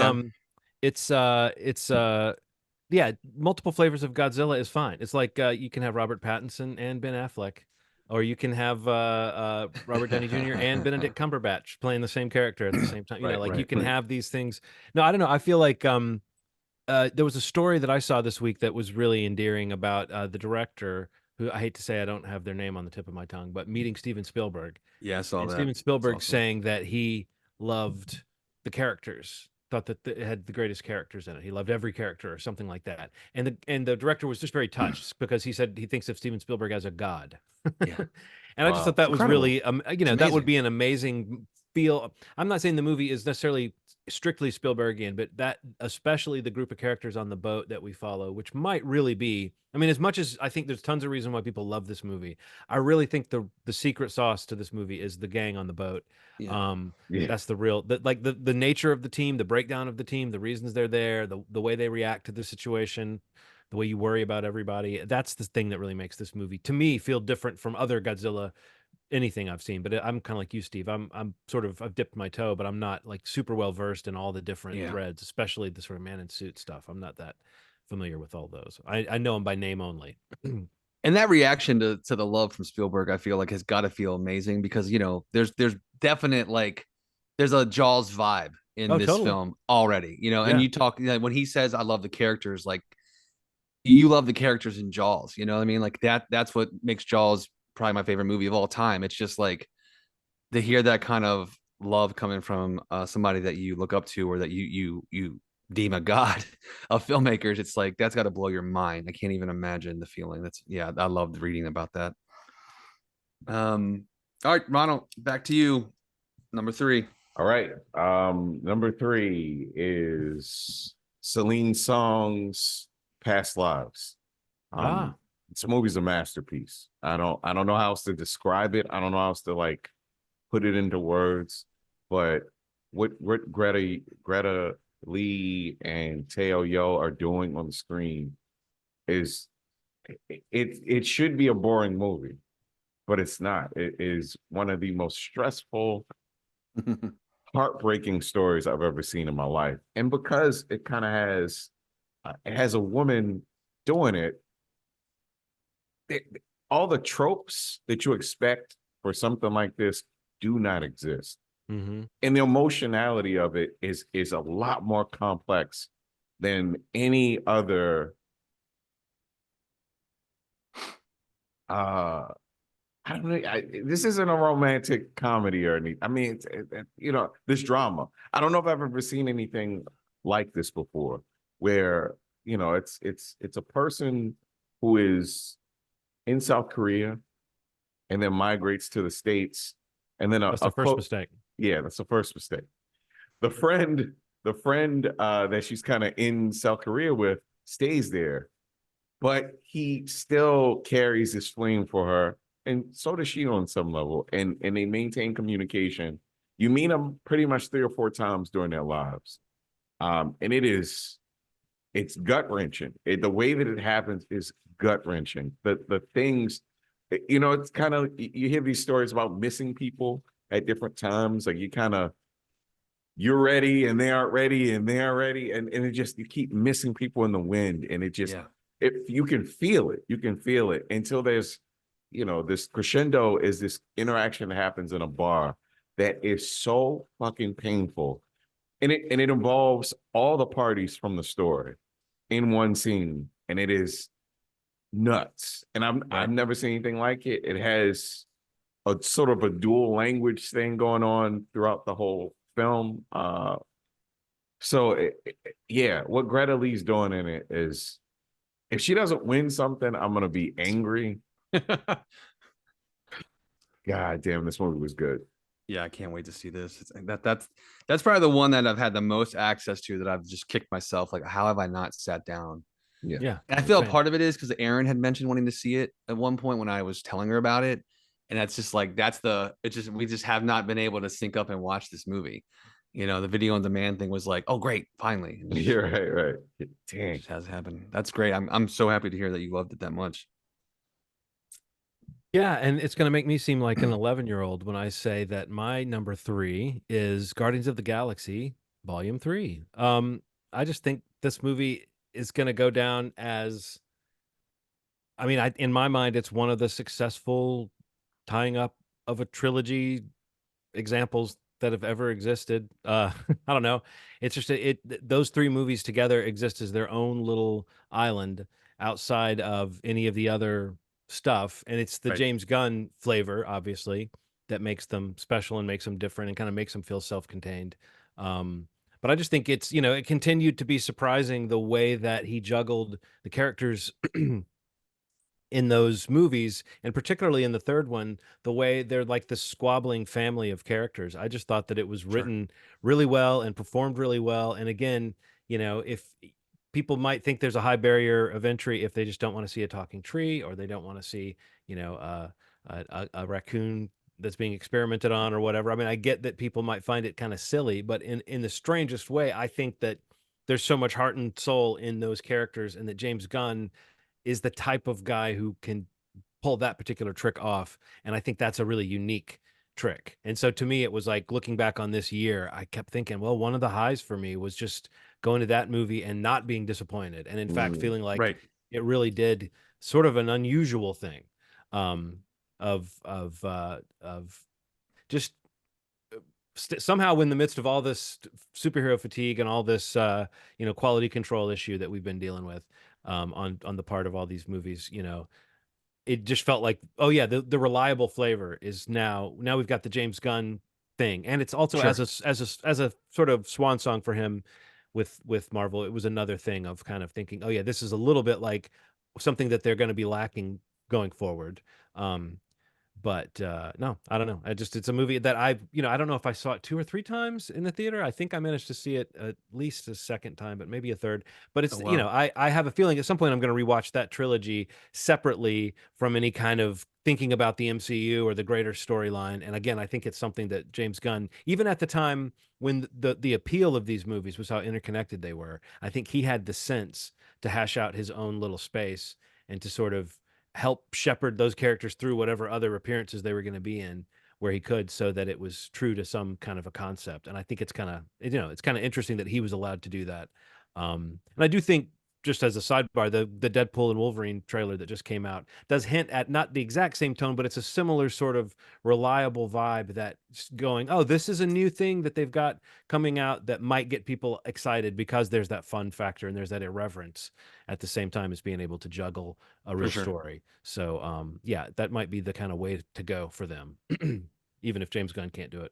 Speaker 3: multiple flavors of Godzilla is fine. It's like you can have Robert Pattinson and Ben Affleck, or you can have Robert Downey Jr. and Benedict Cumberbatch playing the same character at the same time. You can have these things. No, I don't know. I feel like there was a story that I saw this week that was really endearing about the director, who I hate to say I don't have their name on the tip of my tongue, but meeting Steven Spielberg.
Speaker 1: Yeah, I saw that.
Speaker 3: Steven Spielberg saying that he loved the characters, thought that it had the greatest characters in it. He loved every character or something like that. And the director was just very touched because he said he thinks of Steven Spielberg as a god.
Speaker 1: Yeah.
Speaker 3: And I just thought that was really, that would be an amazing feel. I'm not saying the movie is necessarily strictly Spielbergian, but that, especially the group of characters on the boat that we follow, which might really be, I mean, as much as I think there's tons of reason why people love this movie, I really think the secret sauce to this movie is the gang on the boat. That's the real, the nature of the team, the breakdown of the team, the reasons they're there, the way they react to the situation, the way you worry about everybody. That's the thing that really makes this movie, to me, feel different from other Godzilla anything I've seen. But I'm kind of like you, Steve. I've dipped my toe, but I'm not like super well versed in all the different threads, especially the sort of man in suit stuff. I'm not that familiar with all those. I know them by name only.
Speaker 1: And that reaction to the love from Spielberg, I feel like, has got to feel amazing because there's definite, like, there's a Jaws vibe in
Speaker 3: Oh,
Speaker 1: this
Speaker 3: totally.
Speaker 1: film already, you know, and
Speaker 3: Yeah.
Speaker 1: you talk, you know, when he says, I love the characters, like you love the characters in Jaws, you know what I mean? Like that's what makes Jaws probably my favorite movie of all time. It's just like to hear that kind of love coming from somebody that you look up to or that you deem a god of filmmakers. It's like that's got to blow your mind. I can't even imagine the feeling. That's yeah, I loved reading about that. All right, Ronald, back to you. Number three.
Speaker 2: All right. Number three is Celine Song's Past Lives.
Speaker 3: Ah.
Speaker 2: This movie's a masterpiece. I don't know how else to describe it. I don't know how else to like put it into words, but what Greta Lee and Teo Yo are doing on the screen is it should be a boring movie, but it's not. It is one of the most stressful, heartbreaking stories I've ever seen in my life. And because it has a woman doing it, it all the tropes that you expect for something like this do not exist.
Speaker 3: Mm-hmm.
Speaker 2: And the emotionality of it is a lot more complex than any other I don't know. This isn't a romantic comedy or anything. I mean, you know, this drama. I don't know if I've ever seen anything like this before, where you know it's a person who is in South Korea and then migrates to the States, and then
Speaker 3: That's the first mistake.
Speaker 2: Yeah, that's the first mistake. The friend, that she's kind of in South Korea with stays there, but he still carries this flame for her, and so does she on some level. And they maintain communication. You meet them pretty much 3 or 4 times during their lives, and it's gut wrenching. The way that it happens is gut wrenching. The things, you know, it's kind of you hear these stories about missing people at different times. Like you're ready and they aren't ready and they aren't ready, and it just you keep missing people in the wind, and it just
Speaker 1: Yeah.
Speaker 2: if you can feel it, you can feel it until there's, you know, this crescendo is this interaction that happens in a bar that is so fucking painful, and it involves all the parties from the story in one scene, and it is nuts. And I've never seen anything like it. It has a sort of a dual language thing going on throughout the whole film. Yeah, what Greta Lee's doing in it is, if she doesn't win something, I'm gonna be angry. God damn, this movie was good.
Speaker 1: Yeah, I can't wait to see this. That's probably the one that I've had the most access to that I've just kicked myself. Like, how have I not sat down?
Speaker 2: Yeah.
Speaker 3: Yeah.
Speaker 1: And I feel a part of it is because Erin had mentioned wanting to see it at one point when I was telling her about it. And that's just like we just have not been able to sync up and watch this movie. You know, the video on demand thing was like, oh great, finally.
Speaker 2: You're right. Dang.
Speaker 1: It just hasn't happened. That's great. I'm so happy to hear that you loved it that much.
Speaker 3: Yeah, and it's going to make me seem like an 11-year-old when I say that my number 3 is Guardians of the Galaxy Volume 3. I just think this movie is going to go down as, I mean, in my mind, it's one of the successful tying up of a trilogy examples that have ever existed. I don't know. It's just those 3 movies together exist as their own little island outside of any of the other stuff, and it's the James Gunn flavor, obviously, that makes them special and makes them different and kind of makes them feel self-contained. But I just think it's, you know, it continued to be surprising the way that he juggled the characters in those movies, and particularly in the third one, the way they're like this squabbling family of characters. I just thought that it was written really well and performed really well. And again, you know, if people might think there's a high barrier of entry if they just don't want to see a talking tree, or they don't want to see, you know, a raccoon that's being experimented on or whatever. I mean, I get that people might find it kind of silly, but in the strangest way, I think that there's so much heart and soul in those characters, and that James Gunn is the type of guy who can pull that particular trick off. And I think that's a really unique trick. And so to me, it was like looking back on this year, I kept thinking, well, one of the highs for me was just going to that movie and not being disappointed. And in fact, feeling like it really did sort of an unusual thing, of just somehow in the midst of all this superhero fatigue and all this quality control issue that we've been dealing with on the part of all these movies, it just felt like, oh yeah, the reliable flavor is now we've got the James Gunn thing, and it's also
Speaker 1: Sure.
Speaker 3: as a sort of swan song for him with Marvel. It was another thing of kind of thinking, oh yeah, this is a little bit like something that they're going to be lacking going forward. But no, I don't know. It's a movie that I don't know if I saw it 2 or 3 times in the theater. I think I managed to see it at least a second time, but maybe a third. But it's,
Speaker 1: Oh, wow.
Speaker 3: I have a feeling at some point I'm going to rewatch that trilogy separately from any kind of thinking about the MCU or the greater storyline. And again, I think it's something that James Gunn, even at the time when the appeal of these movies was how interconnected they were, I think he had the sense to hash out his own little space and to sort of help shepherd those characters through whatever other appearances they were going to be in where he could, so that it was true to some kind of a concept. And I think it's kind of, it's kind of interesting that he was allowed to do that. And I do think, just as a sidebar, the Deadpool and Wolverine trailer that just came out does hint at not the exact same tone, but it's a similar sort of reliable vibe that's going, oh, this is a new thing that they've got coming out that might get people excited because there's that fun factor and there's that irreverence at the same time as being able to juggle a real story. So yeah, that might be the kind of way to go for them, even if James Gunn can't do it.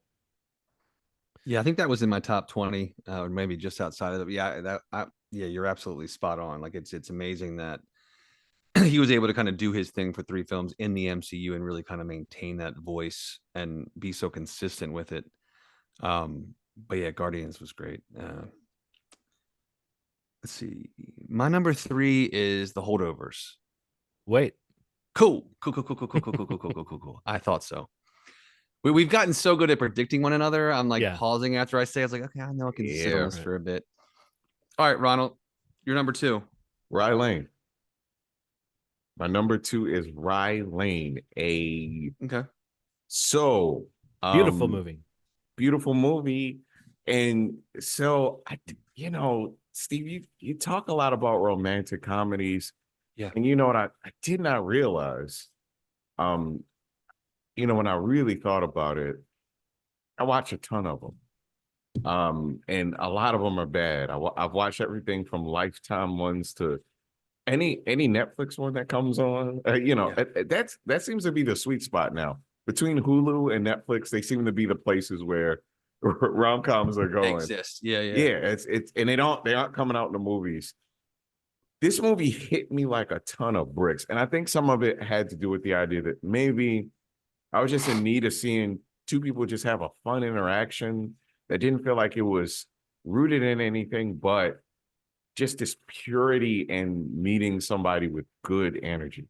Speaker 1: Yeah, I think that was in my top 20, or maybe just outside of it. Yeah, yeah, you're absolutely spot on. Like it's amazing that he was able to kind of do his thing for 3 films in the MCU and really kind of maintain that voice and be so consistent with it. But yeah, Guardians was great. Let's see. My number 3 is The Holdovers.
Speaker 3: Wait.
Speaker 1: Cool. I thought so. We've gotten so good at predicting one another. I'm like pausing after I say, I was like, okay, I know I can sit on this for a bit. All right, Ronald, you're number 2.
Speaker 2: Rye Lane. My number 2 is Rye Lane.
Speaker 1: Okay.
Speaker 2: So
Speaker 3: beautiful movie.
Speaker 2: Beautiful movie. And so Steve, you talk a lot about romantic comedies.
Speaker 1: Yeah.
Speaker 2: And you know what I did not realize, when I really thought about it, I watch a ton of them. And a lot of them are bad. I've watched everything from Lifetime ones to any Netflix one that comes on. That seems to be the sweet spot now. Between Hulu and Netflix, they seem to be the places where rom-coms are going.
Speaker 1: They exist. Yeah.
Speaker 2: It's and they aren't coming out in the movies. This movie hit me like a ton of bricks. And I think some of it had to do with the idea that maybe I was just in need of seeing 2 people just have a fun interaction that didn't feel like it was rooted in anything, but just this purity and meeting somebody with good energy.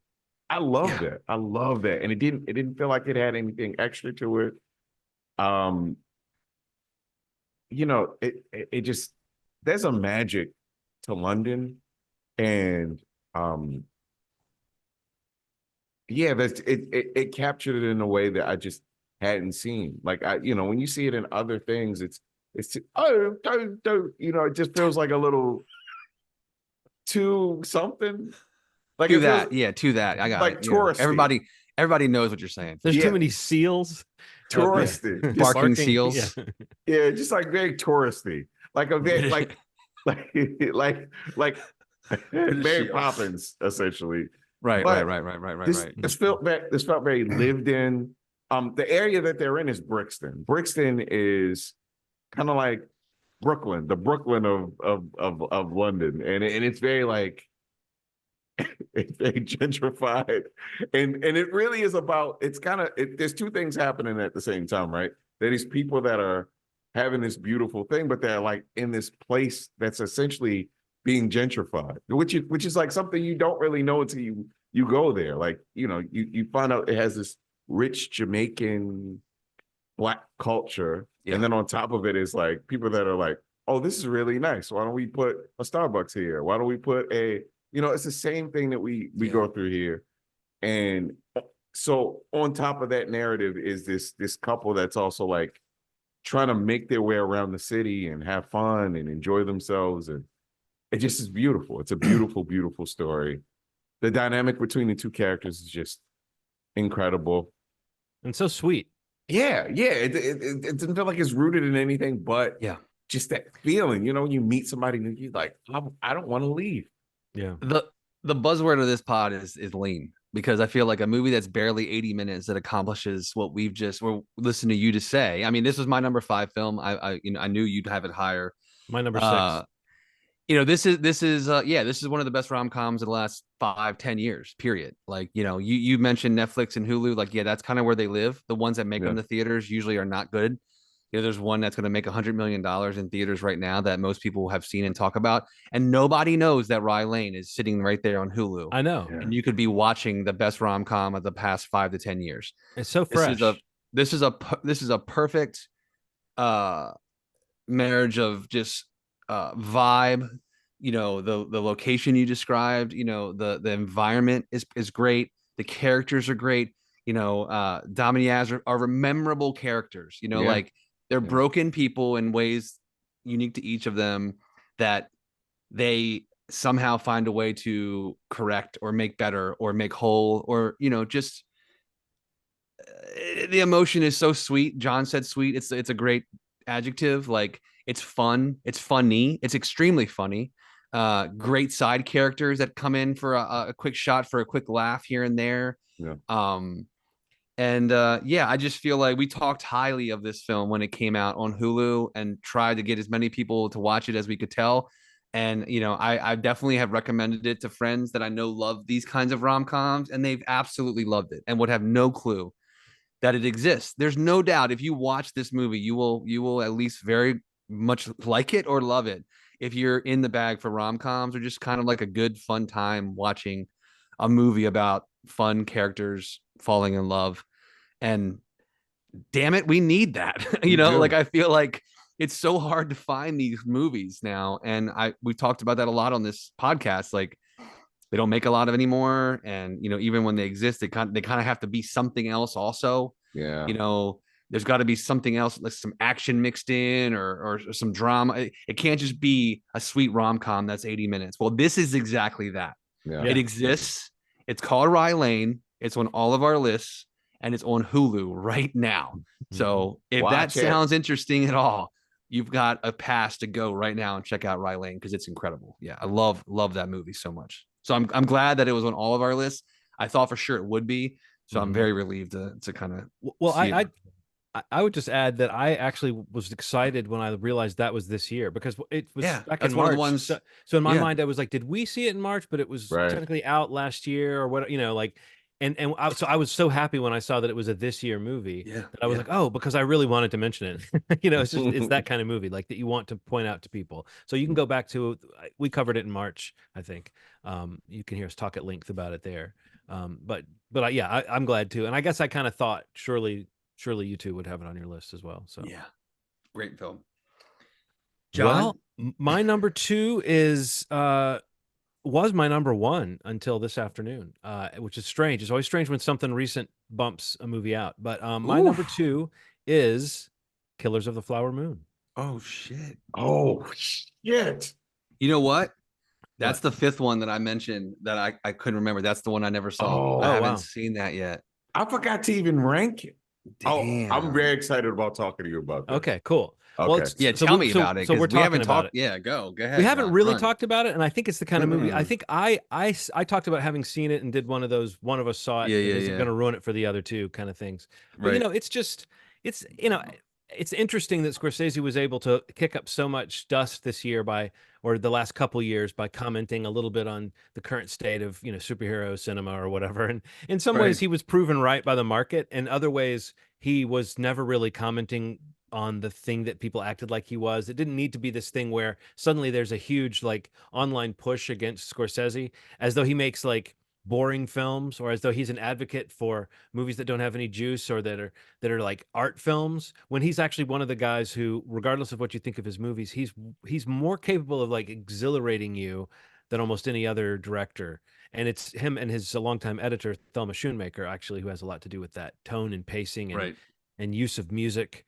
Speaker 2: I love that. I love that. And it didn't feel like it had anything extra to it. It just, there's a magic to London. And it captured it in a way that I just hadn't seen. Like when you see it in other things, it just feels like a little too something. Like
Speaker 1: to that, to that. I got
Speaker 2: like
Speaker 1: it.
Speaker 2: Touristy.
Speaker 1: Everybody knows what you're saying.
Speaker 3: There's too many seals.
Speaker 2: Touristy.
Speaker 1: Barking seals.
Speaker 2: Yeah, just like very touristy. Like a very like Mary Poppins, essentially.
Speaker 1: Right.
Speaker 2: This felt very lived in. The area that they're in is Brixton. Brixton is kind of like Brooklyn, the Brooklyn of London, and it's very like it's very gentrified, and it really is about. It's kind of there's 2 things happening at the same time, right? There are these people that are having this beautiful thing, but they're like in this place that's essentially being gentrified, which is like something you don't really know until you go there. Like, you find out it has this rich Jamaican Black culture. Yeah. And then on top of it is like people that are like, oh, this is really nice. Why don't we put a Starbucks here? Why don't we put it's the same thing that we go through here. And so on top of that narrative is this couple that's also like trying to make their way around the city and have fun and enjoy themselves. And it just is beautiful. It's a beautiful, beautiful story. The dynamic between the 2 characters is just incredible.
Speaker 3: And so sweet.
Speaker 2: Yeah, yeah. It doesn't feel like it's rooted in anything but
Speaker 1: Yeah.
Speaker 2: just that feeling. You know, when you meet somebody and you're like, I don't want to leave.
Speaker 3: Yeah.
Speaker 1: The buzzword of this pod is lean, because I feel like a movie that's barely 80 minutes that accomplishes what we're listening to you to say. I mean, this was my number 5 film. I knew you'd have it higher.
Speaker 3: My number 6.
Speaker 1: Uh, this is one of the best rom-coms of the last 5-10 years, period. Like, you mentioned Netflix and Hulu, like, yeah, that's kind of where they live. The ones that make them the theaters usually are not good. There's one that's going to make $100 million in theaters right now that most people have seen and talk about, and nobody knows that Rye Lane is sitting right there on Hulu.
Speaker 3: I know.
Speaker 1: And you could be watching the best rom-com of the past 5 to 10 years.
Speaker 3: It's so fresh.
Speaker 1: This is a perfect marriage of just vibe. The location you described, the environment is great. The characters are great. Dom and Yaz are memorable characters. Like, they're broken people in ways unique to each of them that they somehow find a way to correct or make better or make whole, or just the emotion is so sweet. John said sweet. It's a great adjective. Like, it's fun, it's funny, it's extremely funny. Great side characters that come in for a quick shot, for a quick laugh here and there. I just feel like we talked highly of this film when it came out on Hulu and tried to get as many people to watch it as we could tell. And I definitely have recommended it to friends that I know love these kinds of rom-coms, and they've absolutely loved it and would have no clue that it exists. There's no doubt if you watch this movie, you will at least very much like it or love it, if you're in the bag for rom-coms, or just kind of like a good fun time watching a movie about fun characters falling in love. And damn it, we need that. Like, I feel like it's so hard to find these movies now, and we've talked about that a lot on this podcast. Like, they don't make a lot of anymore, and even when they exist, they kind of have to be something else also. There's got to be something else, like some action mixed in, or some drama. It can't just be a sweet rom-com that's 80 minutes. Well, this is exactly that. It exists. It's called Rye Lane. It's on all of our lists, and it's on Hulu right now. So if that sounds interesting at all, you've got a pass to go right now and check out Rye Lane, because it's incredible. Yeah, I love that movie so much. So I'm glad that it was on all of our lists. I thought for sure it would be. So I'm very relieved to kind of.
Speaker 3: Well, I would just add that I actually was excited when I realized that was this year, because it was back in March. One of the ones. So in my mind, I was like, did we see it in March? But it was technically out last year, or what? Like. So I was so happy when I saw that it was a this year movie that I was like, oh, because I really wanted to mention it. It's that kind of movie, like, that you want to point out to people. So you can go back to, we covered it in March, I think. You can hear us talk at length about it there. But I'm glad too. And I guess I kind of thought surely you two would have it on your list as well. So
Speaker 1: yeah, great film. John,
Speaker 3: my number 2 was my number 1 until this afternoon, which is strange. It's always strange when something recent bumps a movie out. But my number 2 is Killers of the Flower Moon.
Speaker 1: Oh shit!
Speaker 2: You
Speaker 1: know what? That's the 5th one that I mentioned that I couldn't remember. That's the one I never saw. I haven't seen that yet.
Speaker 2: I forgot to even rank it.
Speaker 1: Damn.
Speaker 2: Oh, I'm very excited about talking to you about that.
Speaker 3: Okay, cool.
Speaker 2: Okay.
Speaker 1: Well, tell me about it.
Speaker 3: So we're talking about it.
Speaker 1: Yeah, go ahead.
Speaker 3: We haven't really talked about it, and I think it's the kind of movie. I think I talked about having seen it and did one of those. One of us saw it. Is it going to ruin it for the other two kind of things? But it's interesting that Scorsese was able to kick up so much dust this year or the last couple years, by commenting a little bit on the current state of superhero cinema or whatever. And in some ways, he was proven right by the market. In other ways, he was never really commenting on the thing that people acted like he was. It didn't need to be this thing where suddenly there's a huge online push against Scorsese, as though he makes boring films, or as though he's an advocate for movies that don't have any juice, or that are like art films, when he's actually one of the guys who, regardless of what you think of his movies, he's more capable of exhilarating you than almost any other director. And it's him and his longtime editor, Thelma Schoonmaker, actually, who has a lot to do with that tone and pacing and use of music.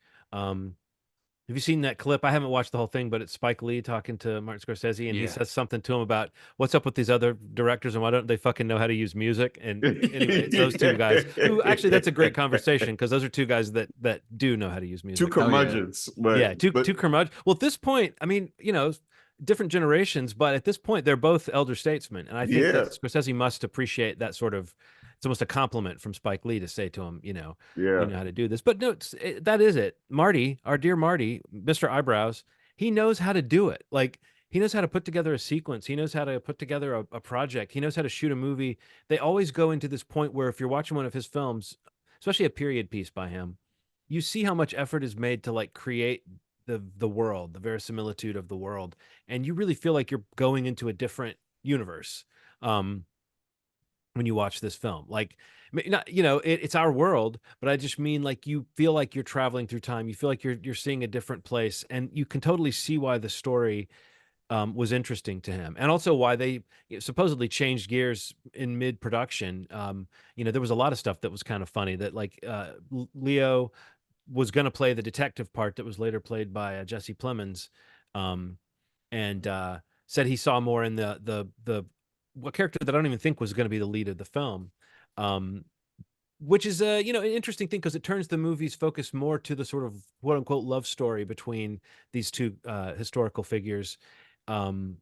Speaker 3: Have you seen that clip? I haven't watched the whole thing, but it's Spike Lee talking to Martin Scorsese, and he
Speaker 1: Yeah.
Speaker 3: says something to him about what's up with these other directors and why don't they fucking know how to use music? And anyway, it's those two guys who actually that's a great conversation because those are two guys that do know how to use
Speaker 2: Two
Speaker 3: music.
Speaker 1: Oh yeah.
Speaker 2: curmudgeons,
Speaker 3: Yeah, two
Speaker 2: but
Speaker 3: curmudgeon. Well, at this point, I mean, you know, different generations, but at this point, they're both elder statesmen, and I think
Speaker 2: yeah,
Speaker 3: that Scorsese must appreciate that sort of. It's almost a compliment from Spike Lee to say to him, you know, you
Speaker 2: yeah,
Speaker 3: know how to do this. But no, that is it. Marty, our dear Marty, Mr. Eyebrows, he knows how to do it. Like he knows how to put together a sequence. He knows how to put together a project. He knows how to shoot a movie. They always go into this point where if you're watching one of his films, especially a period piece by him, you see how much effort is made to like create the world, the verisimilitude of the world, and you really feel like you're going into a different universe. When you watch this film, like not, you know, it's our world, but I just mean like you feel like you're traveling through time. You feel like you're seeing a different place, and you can totally see why the story was interesting to him, and also why they supposedly changed gears in mid production. You know, there was a lot of stuff that was kind of funny that like Leo was going to play the detective part that was later played by Jesse Plemons, um, and said he saw more in the what character that I don't even think was going to be the lead of the film, um, which is you know, an interesting thing because it turns the movie's focus more to the sort of quote unquote love story between these two historical figures, um,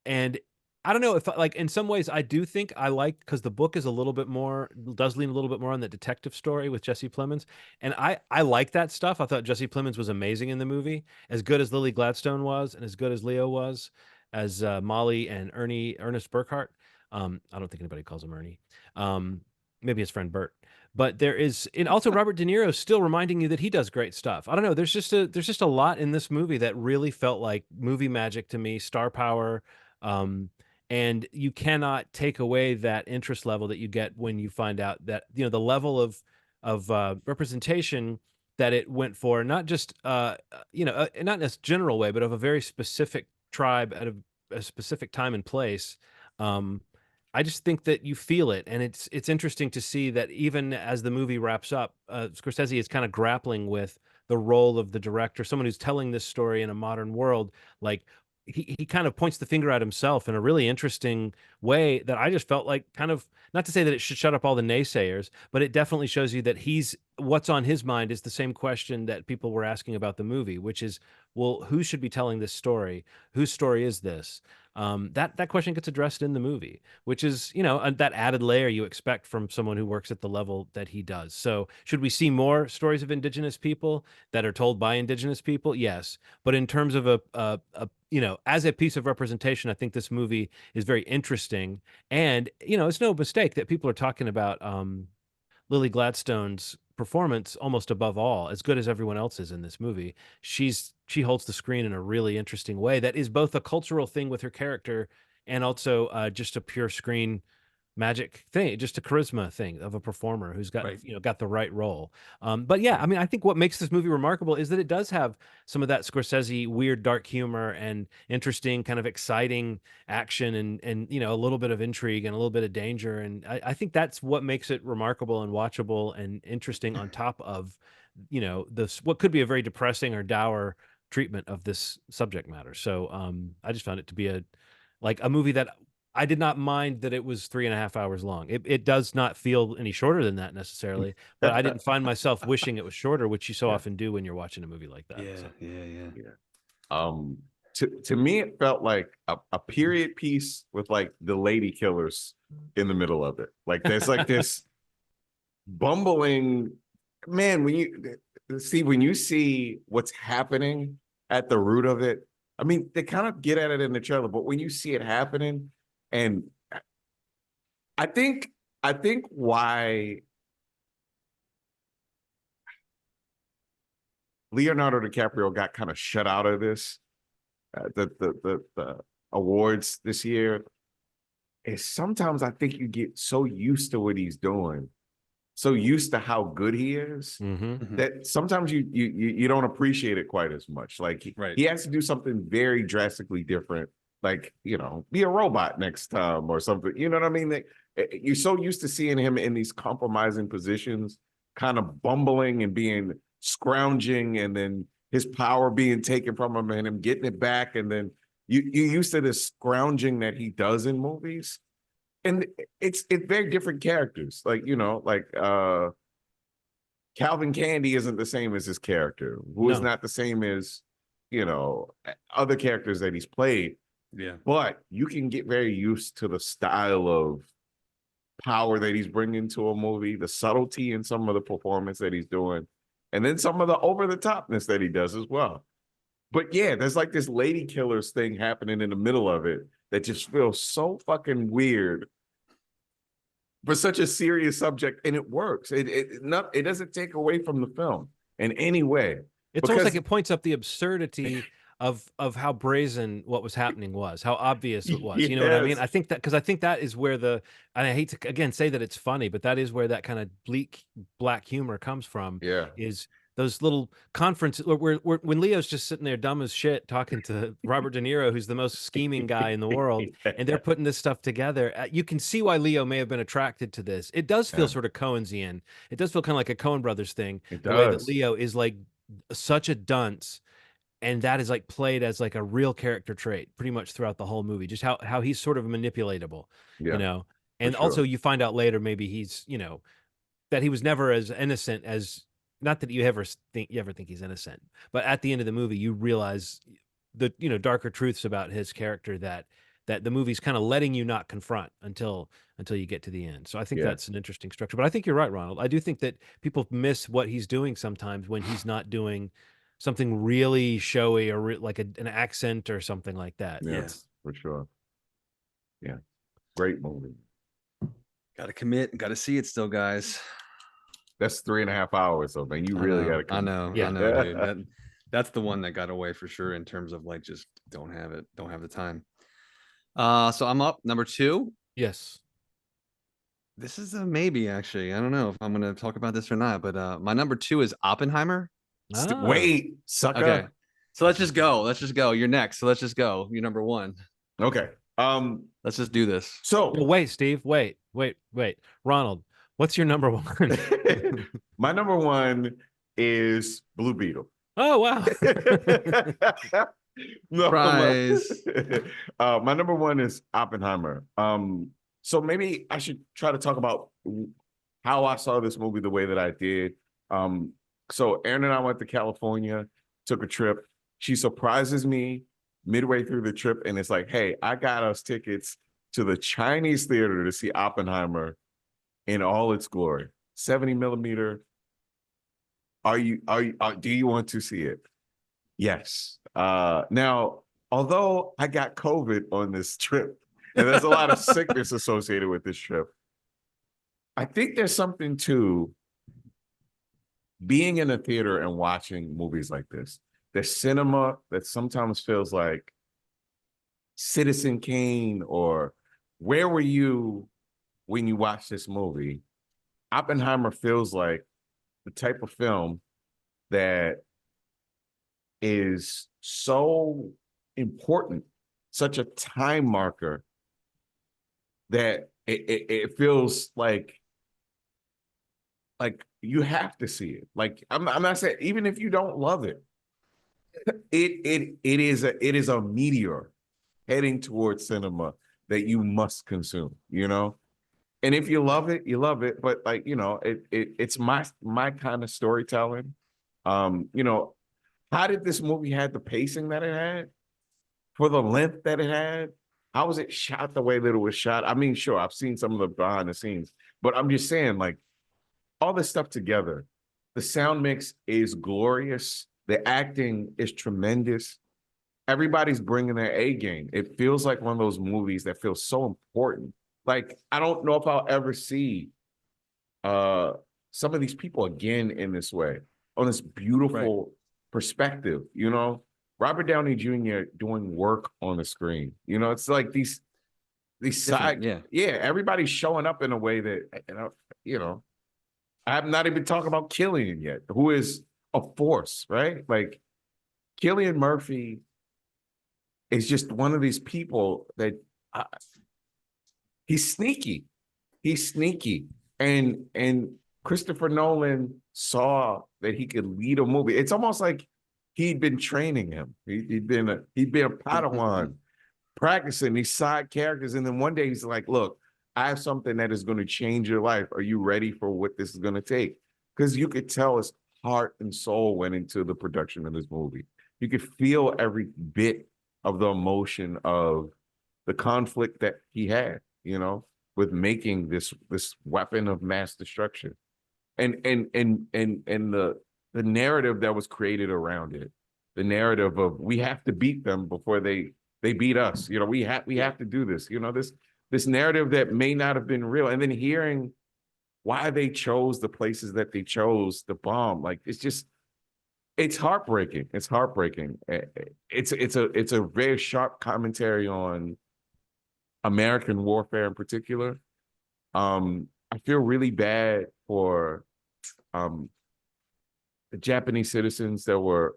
Speaker 3: and I don't know if like in some ways I do think I like because the book is a little bit more does lean a little bit more on the detective story with Jesse Plemons, and I like that stuff. I thought Jesse Plemons was amazing in the movie, as good as Lily Gladstone was, and as good as Leo was, as Molly and Ernest Burkhart. I don't think anybody calls him Ernie. Um, Maybe his friend Bert. But there is, and also Robert De Niro still reminding you that he does great stuff. I don't know. There's just a lot in this movie that really felt like movie magic to me, star power. Um, and you cannot take away that interest level that you get when you find out that you know the level of representation that it went for, not just you know not in a general way, but of a very specific tribe at a specific time and place. um I just think that you feel it, and it's interesting to see that even as the movie wraps up, Scorsese is kind of grappling with the role of the director, someone who's telling this story in a modern world. Like he kind of points the finger at himself in a really interesting way that I just felt like kind of not to say that it should shut up all the naysayers, but it definitely shows you that he's what's on his mind is the same question that people were asking about the movie, which is, well, who should be telling this story? Whose story is this? That question gets addressed in the movie, which is, you know, that added layer you expect from someone who works at the level that he does. So, should we see more stories of Indigenous people that are told by Indigenous people? Yes, but in terms of a you know, as a piece of representation, I think this movie is very interesting, and you know, it's no mistake that people are talking about Lily Gladstone's performance almost above all, as good as everyone else is in this movie. She holds the screen in a really interesting way that is both a cultural thing with her character and also just a pure screen magic thing, just a charisma thing of a performer who's got
Speaker 1: Right.
Speaker 3: you know got the right role. But yeah, I mean, I think what makes this movie remarkable is that it does have some of that Scorsese weird dark humor and interesting kind of exciting action and you know a little bit of intrigue and a little bit of danger, and I think that's what makes it remarkable and watchable and interesting on top of you know this what could be a very depressing or dour treatment of this subject matter. So I just found it to be a like a movie that I did not mind that it was 3.5 hours long. It does not feel any shorter than that necessarily, but I didn't find myself wishing it was shorter, which you so
Speaker 2: yeah,
Speaker 3: often do when you're watching a movie like that.
Speaker 1: Yeah,
Speaker 3: So
Speaker 1: yeah, yeah.
Speaker 2: yeah. Um, to me, it felt like a period piece with like the lady killers in the middle of it. Like there's like this bumbling man when you see what's happening at the root of it. I mean, they kind of get at it in the trailer, but when you see it happening, and I think why Leonardo DiCaprio got kind of shut out of this the awards this year is sometimes I think you get so used to what he's doing, so used to how good he is,
Speaker 1: Mhm.
Speaker 2: that sometimes you don't appreciate it quite as much. Like
Speaker 1: Right.
Speaker 2: he has to do something very drastically different, like you know, be a robot next time or something. You know what I mean? You're so used to seeing him in these compromising positions, kind of bumbling and being scrounging, and then his power being taken from him and him getting it back, and then you used to this scrounging that he does in movies, and it's very different characters. Like, you know, like Calvin Candy isn't the same as his character, who is
Speaker 3: No.
Speaker 2: not the same as, you know, other characters that he's played.
Speaker 1: Yeah.
Speaker 2: But you can get very used to the style of power that he's bringing to a movie, the subtlety in some of the performance that he's doing, and then some of the over-the-topness that he does as well. But yeah, there's like this lady killers thing happening in the middle of it that just feels so fucking weird for such a serious subject, and it works. It doesn't take away from the film in any way.
Speaker 3: It's almost like it points up the absurdity of how brazen what was happening was, how obvious it was. You know what I mean?
Speaker 2: Yes.
Speaker 3: I think that because I think that is where and I hate to again say that it's funny, but that is where that kind of bleak black humor comes from.
Speaker 2: Yeah.
Speaker 3: Is those little conferences where when Leo's just sitting there dumb as shit talking to Robert De Niro, who's the most scheming guy in the world, and they're putting this stuff together. You can see why Leo may have been attracted to this. It does feel sort of Coensian. It does feel kind of like a Coen Brothers thing.
Speaker 2: It
Speaker 3: the way that
Speaker 2: does.
Speaker 3: Leo is like such a dunce, and that is like played as like a real character trait pretty much throughout the whole movie, just how he's sort of manipulatable,
Speaker 2: Yeah,
Speaker 3: you know. And
Speaker 2: sure.
Speaker 3: also you find out later maybe he's, you know, that he was never as innocent as, not that you ever think he's innocent, but at the end of the movie you realize the, you know, darker truths about his character that the movie's kind of letting you not confront until you get to the end. So I think that's an interesting structure. But I think you're right, Ronald. I do think that people miss what he's doing sometimes when he's not doing something really showy or like an accent or something like that.
Speaker 2: Yes, for sure. Yeah, great movie.
Speaker 1: Got to commit. Got to see it still, guys.
Speaker 2: That's 3.5 hours, so man, you really got to commit.
Speaker 1: I know,
Speaker 3: Yeah.
Speaker 1: I know, dude. That's the one that got away for sure in terms of like just don't have the time. So I'm up number 2.
Speaker 3: Yes.
Speaker 1: This is a maybe, actually. I don't know if I'm gonna talk about this or not, but my number 2 is Oppenheimer.
Speaker 2: Wait, sucker.
Speaker 1: Okay, so let's just go. You're next, so let's just go. You're number 1.
Speaker 2: Okay.
Speaker 1: Let's just do this.
Speaker 2: So
Speaker 3: Well, wait, Steve. Wait. Ronald, what's your number 1?
Speaker 2: my number 1 is Blue Beetle.
Speaker 3: Oh, wow.
Speaker 2: No,
Speaker 1: Surprise.
Speaker 2: my number 1 is Oppenheimer. So maybe I should try to talk about how I saw this movie the way that I did. So Erin and I went to California, took a trip. She surprises me midway through the trip, and it's like, hey, I got us tickets to the Chinese theater to see Oppenheimer in all its glory. 70 millimeter. Do you want to see it? Yes. Now, although I got COVID on this trip, and there's a lot of sickness associated with this trip, I think there's something to being in a theater and watching movies like this. There's cinema that sometimes feels like Citizen Kane or Where Were You When You Watched This Movie? Oppenheimer feels like the type of film that is so important, such a time marker, that it feels like you have to see it. Like I'm not saying even if you don't love it, it is a meteor heading towards cinema that you must consume, you know? And if you love it, you love it. But like, you know, it's my kind of storytelling. You know, how did this movie have the pacing that it had for the length that it had? How was it shot the way that it was shot? I mean, sure, I've seen some of the behind the scenes, but I'm just saying, like, all this stuff together, the sound mix is glorious. The acting is tremendous. Everybody's bringing their A game. It feels like one of those movies that feels so important. Like, I don't know if I'll ever see some of these people again in this way, on this beautiful perspective, you know? Robert Downey Jr. doing work on the screen. You know, it's like these side, everybody's showing up in a way that, you know, I'm not even talking about Cillian yet, who is a force, right? Like, Cillian Murphy is just one of these people that he's sneaky. He's sneaky. And Christopher Nolan saw that he could lead a movie. It's almost like he'd been training him. He'd been a Padawan practicing these side characters. And then one day he's like, look, I have something that is going to change your life. Are you ready for what this is going to take? Because you could tell his heart and soul went into the production of this movie. You could feel every bit of the emotion of the conflict that he had, you know, with making this weapon of mass destruction. And the narrative that was created around it, the narrative of we have to beat them before they beat us. You know, we have to do this. You know, this narrative that may not have been real, and then hearing why they chose the places that they chose to bomb, like it's heartbreaking. It's heartbreaking. It's a very sharp commentary on American warfare in particular. I feel really bad for the Japanese citizens that were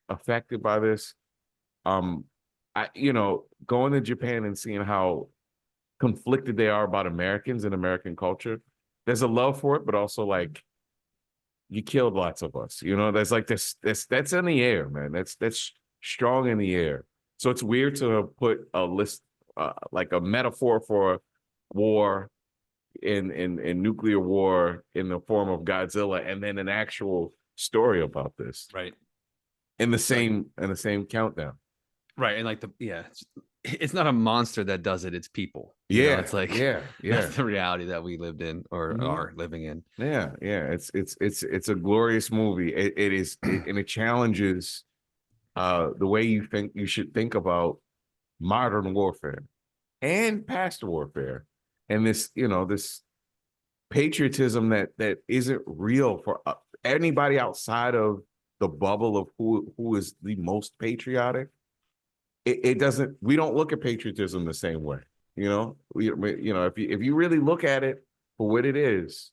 Speaker 2: affected by this. Going to Japan and seeing how conflicted they are about Americans and American culture. There's a love for it, but also like you killed lots of us. You know, there's like that's in the air, man. That's strong in the air. So it's weird to put a list like a metaphor for war in nuclear war in the form of Godzilla, and then an actual story about this,
Speaker 1: right,
Speaker 2: in the same countdown,
Speaker 1: right. And like it's not a monster that does it, it's people. It's like that's the reality that we lived in or are living in.
Speaker 2: It's a glorious movie. It is and it challenges the way you should think about modern warfare and past warfare, and this patriotism that isn't real for anybody outside of the bubble of who is the most patriotic. It doesn't. We don't look at patriotism the same way. If you really look at it for what it is,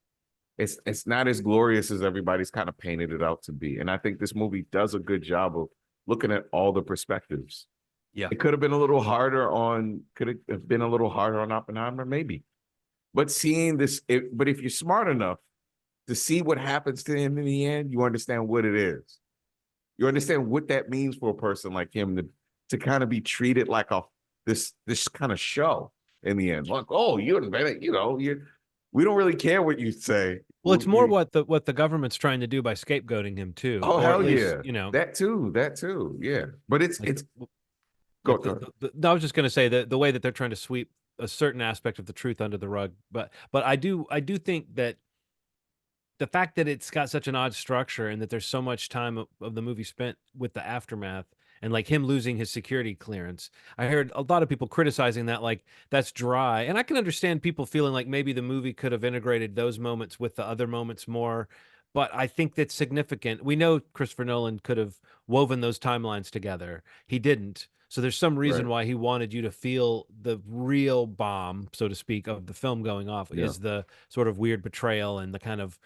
Speaker 2: it's not as glorious as everybody's kind of painted it out to be. And I think this movie does a good job of looking at all the perspectives.
Speaker 1: Yeah,
Speaker 2: it could have been a little harder on. Could have been a little harder on Oppenheimer, maybe. But seeing this, but if you're smart enough to see what happens to him in the end, you understand what it is. You understand what that means for a person like him to kind of be treated like this kind of show in the end. Like, oh, you invented, we don't really care what you say.
Speaker 3: Well, it's more what the government's trying to do by scapegoating him too.
Speaker 2: Oh, hell least,
Speaker 3: yeah.
Speaker 2: That too. Yeah. But it's
Speaker 3: go ahead. I was just going to say that the way that they're trying to sweep a certain aspect of the truth under the rug, but I do think that the fact that it's got such an odd structure and that there's so much time of the movie spent with the aftermath and like him losing his security clearance. I heard a lot of people criticizing that, like, that's dry. And I can understand people feeling like maybe the movie could have integrated those moments with the other moments more. But I think that's significant. We know Christopher Nolan could have woven those timelines together. He didn't. So there's some reason why he wanted you to feel the real bomb, so to speak, of the film going off is the sort of weird betrayal and the kind of,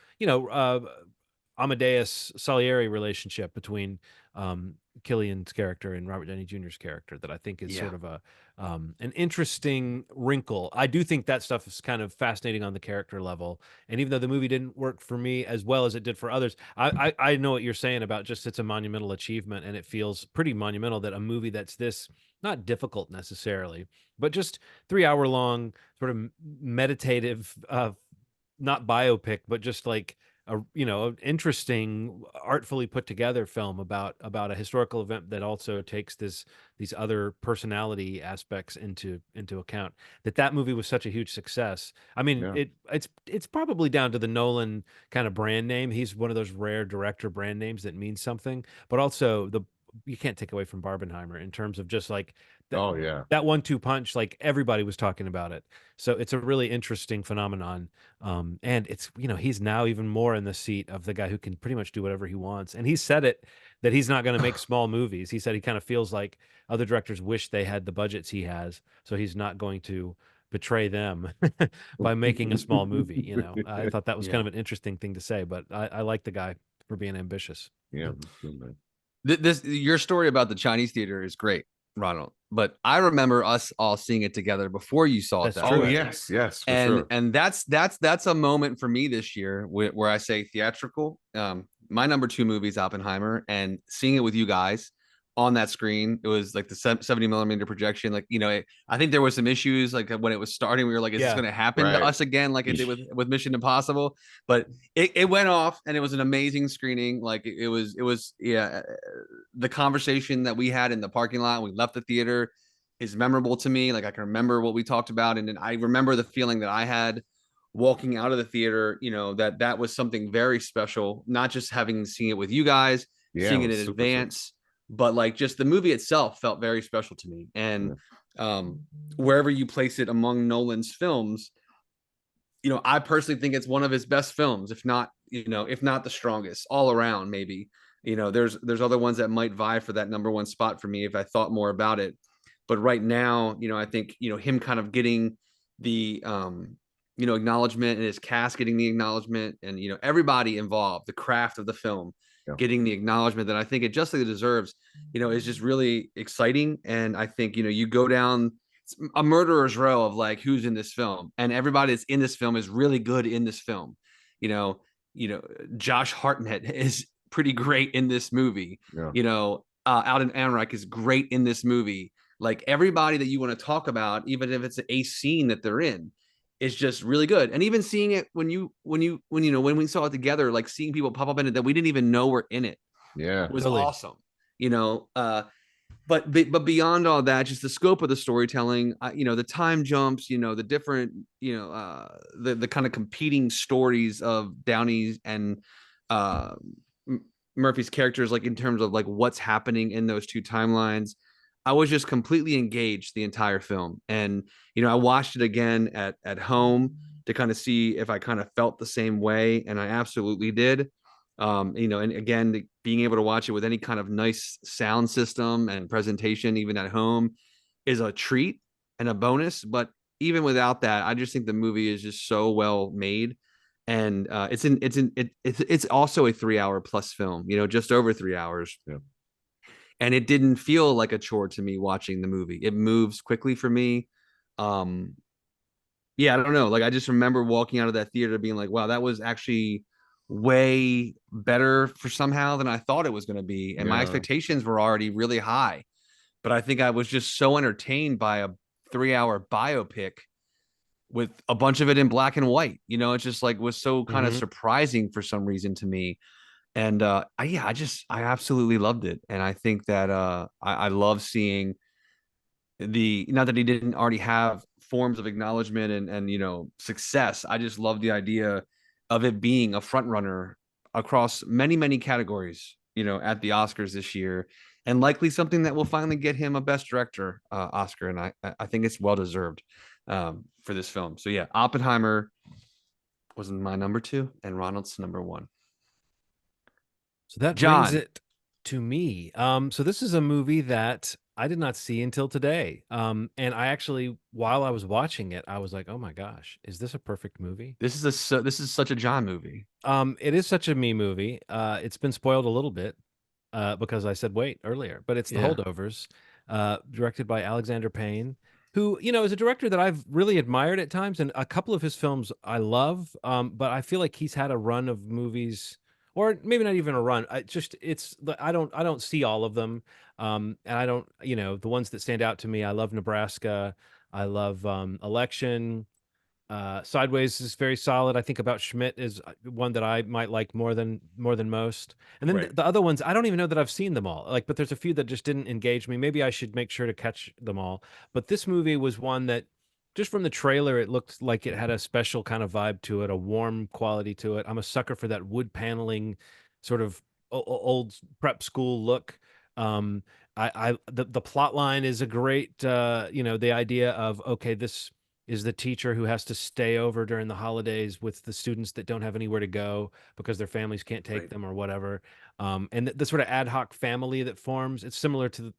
Speaker 3: Amadeus Salieri relationship between Killian's character and Robert Downey Jr.'s character that I think is sort of an interesting wrinkle. I do think that stuff is kind of fascinating on the character level. And even though the movie didn't work for me as well as it did for others, I know what you're saying about just it's a monumental achievement, and it feels pretty monumental that a movie that's this not difficult necessarily, but just 3-hour long sort of meditative, not biopic, but just like an interesting, artfully put together film about a historical event that also takes these other personality aspects into account. That movie was such a huge success. I mean, it's probably down to the Nolan kind of brand name. He's one of those rare director brand names that means something, but also you can't take away from Barbenheimer in terms of just like that 1-2 punch. Like everybody was talking about it. So it's a really interesting phenomenon. And it's, he's now even more in the seat of the guy who can pretty much do whatever he wants. And he said it, that he's not going to make small movies. He said he kind of feels like other directors wish they had the budgets he has. So he's not going to betray them by making a small movie. I thought that was kind of an interesting thing to say, but I like the guy for being ambitious.
Speaker 2: Yeah.
Speaker 1: Your story about the Chinese theater is great, Ronald. But I remember us all seeing it together before you saw it.
Speaker 2: Oh, yes, for sure.
Speaker 1: And that's a moment for me this year where I say theatrical. my number two movie is Oppenheimer, and seeing it with you guys on that screen, it was like the 70 millimeter projection. Like, I think there was some issues like when it was starting. We were like, is this
Speaker 3: Yeah.
Speaker 1: going to happen to
Speaker 2: Right.
Speaker 1: us again? Like it did with Mission Impossible, but it went off and it was an amazing screening. Like it was, yeah. The conversation that we had in the parking lot, when we left the theater, is memorable to me. Like I can remember what we talked about. And then I remember the feeling that I had walking out of the theater, that was something very special, not just having seen it with you guys,
Speaker 2: Yeah,
Speaker 1: seeing
Speaker 2: it
Speaker 1: it
Speaker 2: was
Speaker 1: in
Speaker 2: super sick.
Speaker 1: advance, but like just the movie itself felt very special to me. And wherever you place it among Nolan's films, I personally think it's one of his best films, if not the strongest all around, maybe. There's other ones that might vie for that number one spot for me if I thought more about it. But right now, I think, him kind of getting the acknowledgement, and his cast getting the acknowledgement, and everybody involved, the craft of the film
Speaker 2: Yeah.
Speaker 1: getting the acknowledgement that I think it justly deserves, is just really exciting. And I think, you go down a murderer's row of like who's in this film, and everybody that's in this film is really good in this film. you know Josh Hartnett is pretty great in this movie.
Speaker 2: Yeah.
Speaker 1: Alden Ehrenreich is great in this movie. Like everybody that you want to talk about, even if it's a scene that they're in, is just really good. And even seeing it when we saw it together, like seeing people pop up in it that we didn't even know were in it,
Speaker 2: Yeah.
Speaker 1: was
Speaker 3: Totally.
Speaker 1: awesome. But beyond all that, just the scope of the storytelling, the time jumps, the different, the kind of competing stories of Downey's and uh, Murphy's characters, like in terms of like what's happening in those two timelines. I was just completely engaged the entire film. And, I watched it again at home to kind of see if I kind of felt the same way. And I absolutely did. And again, being able to watch it with any kind of nice sound system and presentation, even at home, is a treat and a bonus. But even without that, I just think the movie is just so well made. And it's also a 3 hour plus film, just over 3 hours.
Speaker 2: Yeah.
Speaker 1: And it didn't feel like a chore to me watching the movie. It moves quickly for me. Yeah, I don't know. Like I just remember walking out of that theater being like, wow, that was actually way better for somehow than I thought it was going to be. And my expectations were already really high. But I think I was just so entertained by a 3 hour biopic with a bunch of it in black and white. It just like was so kind of surprising for some reason to me. And I absolutely loved it. And I think that I love seeing not that he didn't already have forms of acknowledgement and success. I just love the idea of it being a front runner across many, many categories, at the Oscars this year, and likely something that will finally get him a Best Director Oscar. And I think it's well deserved for this film. So yeah, Oppenheimer was my number two, and Ronald's number one.
Speaker 3: So that brings it to me. So this is a movie that I did not see until today. And I actually, while I was watching it, I was like, "Oh my gosh, is this a perfect movie?"
Speaker 1: This is such a John movie.
Speaker 3: It is such a me movie. It's been spoiled a little bit because I said wait earlier, but it's The Holdovers, directed by Alexander Payne, who is a director that I've really admired at times, and a couple of his films I love. But I feel like he's had a run of movies, or maybe not even a run. I don't see all of them, and I don't the ones that stand out to me. I love Nebraska. I love Election. Sideways is very solid. I think About Schmidt is one that I might like more than most. And then the other ones, I don't even know that I've seen them all. But there's a few that just didn't engage me. Maybe I should make sure to catch them all. But this movie was one that, just from the trailer, it looked like it had a special kind of vibe to it, a warm quality to it. I'm a sucker for that wood paneling, sort of old prep school look. The plot line is a great, the idea of, okay, this is the teacher who has to stay over during the holidays with the students that don't have anywhere to go because their families can't take them or whatever. And the sort of ad hoc family that forms, it's similar to,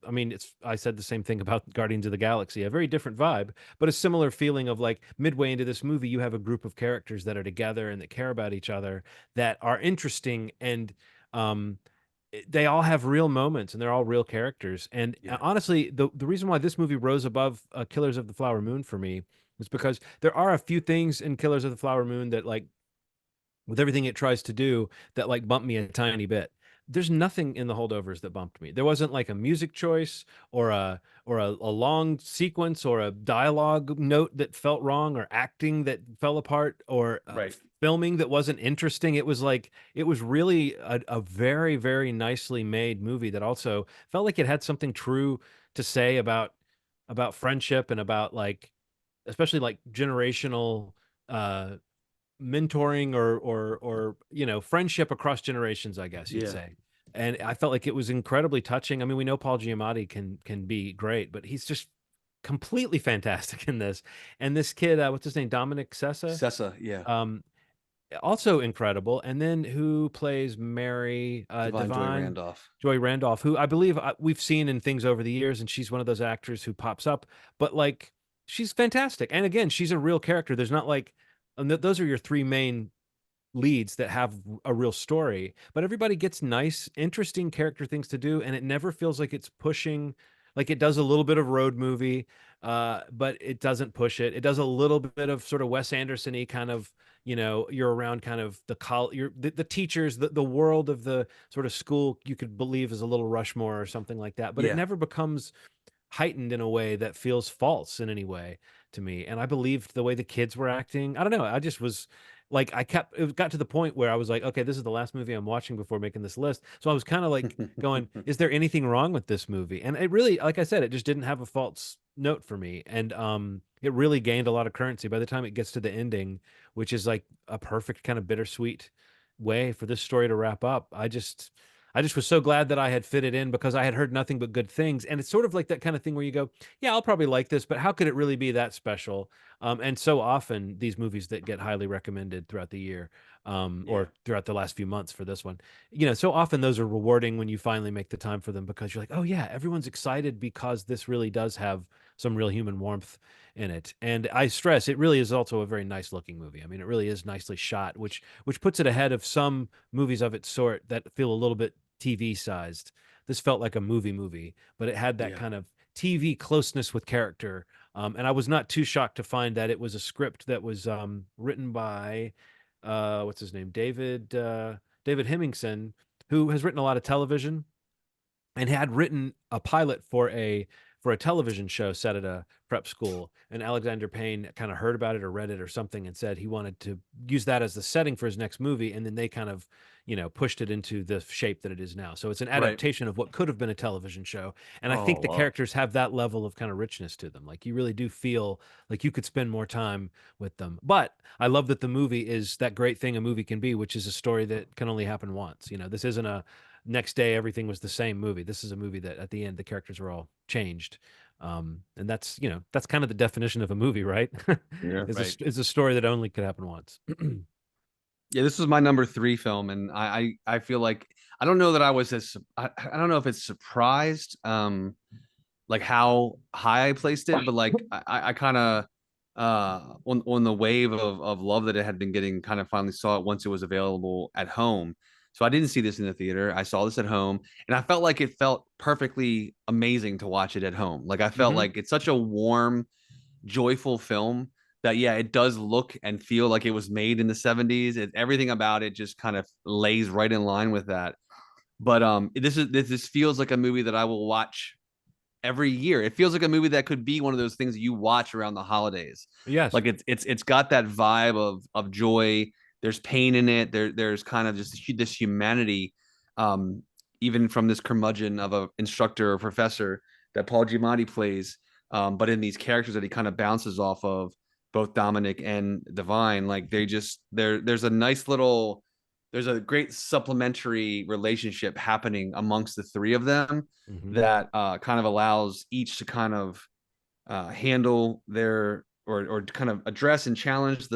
Speaker 3: I said the same thing about Guardians of the Galaxy, a very different vibe, but a similar feeling of like midway into this movie, you have a group of characters that are together and that care about each other, that are interesting, and they all have real moments and they're all real characters. And honestly, the reason why this movie rose above Killers of the Flower Moon for me is because there are a few things in Killers of the Flower Moon that like with everything it tries to do that like bumped me a tiny bit. There's nothing in the holdovers that bumped me. There wasn't like a music choice or a long sequence or a dialogue note that felt wrong or acting that fell apart or
Speaker 1: Right.
Speaker 3: filming that wasn't interesting. It was like it was really a very, very nicely made movie that also felt like it had something true to say about friendship and about like especially like generational uh mentoring or you know friendship across generations, I guess you'd
Speaker 1: Yeah.
Speaker 3: say. And I felt like it was incredibly touching. I mean, we know Paul Giamatti can be great, but he's just completely fantastic in this. And this kid, what's his name, Dominic Sessa,
Speaker 1: Sessa, yeah.
Speaker 3: um also incredible. And then who plays Mary,
Speaker 1: Divine Joy
Speaker 3: Divine
Speaker 1: Randolph.
Speaker 3: Joy Randolph, who I believe we've seen in things over the years, and she's one of those actors who pops up, but like she's fantastic. And again, she's a real character. There's not like, and those are your three main leads that have a real story, but everybody gets nice, interesting character things to do, and it never feels like it's pushing. Like it does a little bit of road movie, but it doesn't push it. It does a little bit of sort of Wes Anderson-y kind of, you know, you're around kind of the teachers, the world of the sort of school you could believe is a little Rushmore or something like that, but it
Speaker 1: Yeah.
Speaker 3: never becomes heightened in a way that feels false in any way to me. And I believed the way the kids were acting. I don't know. I just was like, it got to the point where I was like, okay, this is the last movie I'm watching before making this list. So I was kind of like going, is there anything wrong with this movie? And it really, like I said, it just didn't have a false note for me. And it really gained a lot of currency by the time it gets to the ending, which is like a perfect kind of bittersweet way for this story to wrap up. I just was so glad that I had fit it in because I had heard nothing but good things. And it's sort of like that kind of thing where you go, yeah, I'll probably like this, but how could it really be that special? And so often these movies that get highly recommended throughout the year,
Speaker 1: Yeah.
Speaker 3: or throughout the last few months for this one, you know, so often those are rewarding when you finally make the time for them because you're like, oh yeah, everyone's excited because this really does have some real human warmth in it. And I stress it really is also a very nice looking movie. I mean, it really is nicely shot, which puts it ahead of some movies of its sort that feel a little bit TV sized. This felt like a movie, but it had that
Speaker 1: Yeah.
Speaker 3: kind of TV closeness with character. And I was not too shocked to find that it was a script that was written by what's his name, David Hemmingson, who has written a lot of television and had written a pilot for a television show set at a prep school. And Alexander Payne kind of heard about it or read it or something and said he wanted to use that as the setting for his next movie. And then they kind of, you know, pushed it into the shape that it is now. So it's an
Speaker 1: Right.
Speaker 3: adaptation of what could have been a television show. And I
Speaker 2: Oh,
Speaker 3: think the
Speaker 2: wow.
Speaker 3: characters have that level of kind of richness to them. Like you really do feel like you could spend more time with them. But I love that the movie is that great thing a movie can be, which is a story that can only happen once. You know, this isn't a next day everything was the same movie. This is a movie that at the end the characters are all changed. And that's, you know, that's kind of the definition of a movie, right?
Speaker 2: Yeah.
Speaker 1: Right.
Speaker 3: Is a story that only could happen once.
Speaker 1: Yeah, this was my number 3 film, and I feel like I don't know that I was as I don't know if it's surprised like how high I placed it, but like I kind of on the wave of love that it had been getting, kind of finally saw it once it was available at home. So I didn't see this in the theater. I saw this at home, and I felt like it felt perfectly amazing to watch it at home. Like I felt
Speaker 3: Mhm.
Speaker 1: like it's such a warm, joyful film that yeah, it does look and feel like it was made in the 70s. Everything about it just kind of lays right in line with that. But this feels like a movie that I will watch every year. It feels like a movie that could be one of those things you watch around the holidays.
Speaker 3: Yes.
Speaker 1: Like it's got that vibe of joy. There's pain in it. There's kind of just this humanity, um, even from this curmudgeon of a instructor or professor that Paul Giamatti plays. But in these characters that he kind of bounces off of, both Dominic and Divine, like there's a nice little, there's a great supplementary relationship happening amongst the three of them
Speaker 3: Mhm.
Speaker 1: that kind of allows each to kind of handle their or kind of address and challenge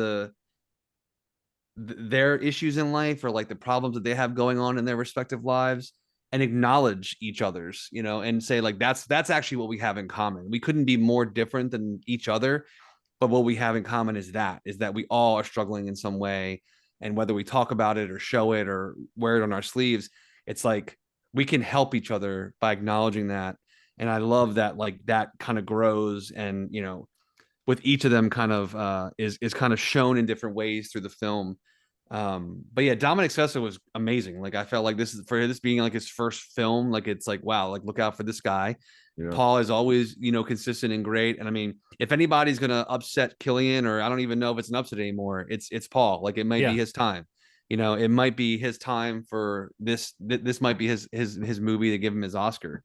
Speaker 1: their issues in life, or like the problems that they have going on in their respective lives, and acknowledge each other's, you know, and say like that's actually what we have in common. We couldn't be more different than each other, but what we have in common is that we all are struggling in some way, and whether we talk about it or show it or wear it on our sleeves, it's like we can help each other by acknowledging that. And I love that, like that kind of grows, and you know, with each of them kind of is kind of shown in different ways through the film. But yeah, Dominic Sessa was amazing. Like I felt like this is for this being like his first film. Like it's like wow, like look out for this guy.
Speaker 2: Yeah.
Speaker 1: Paul is always, you know, consistent and great. And I mean, if anybody's gonna upset Killian, or I don't even know if it's an upset anymore, it's Paul. Like it might be his time. You know, it might be his time for this. This might be his movie to give him his Oscar.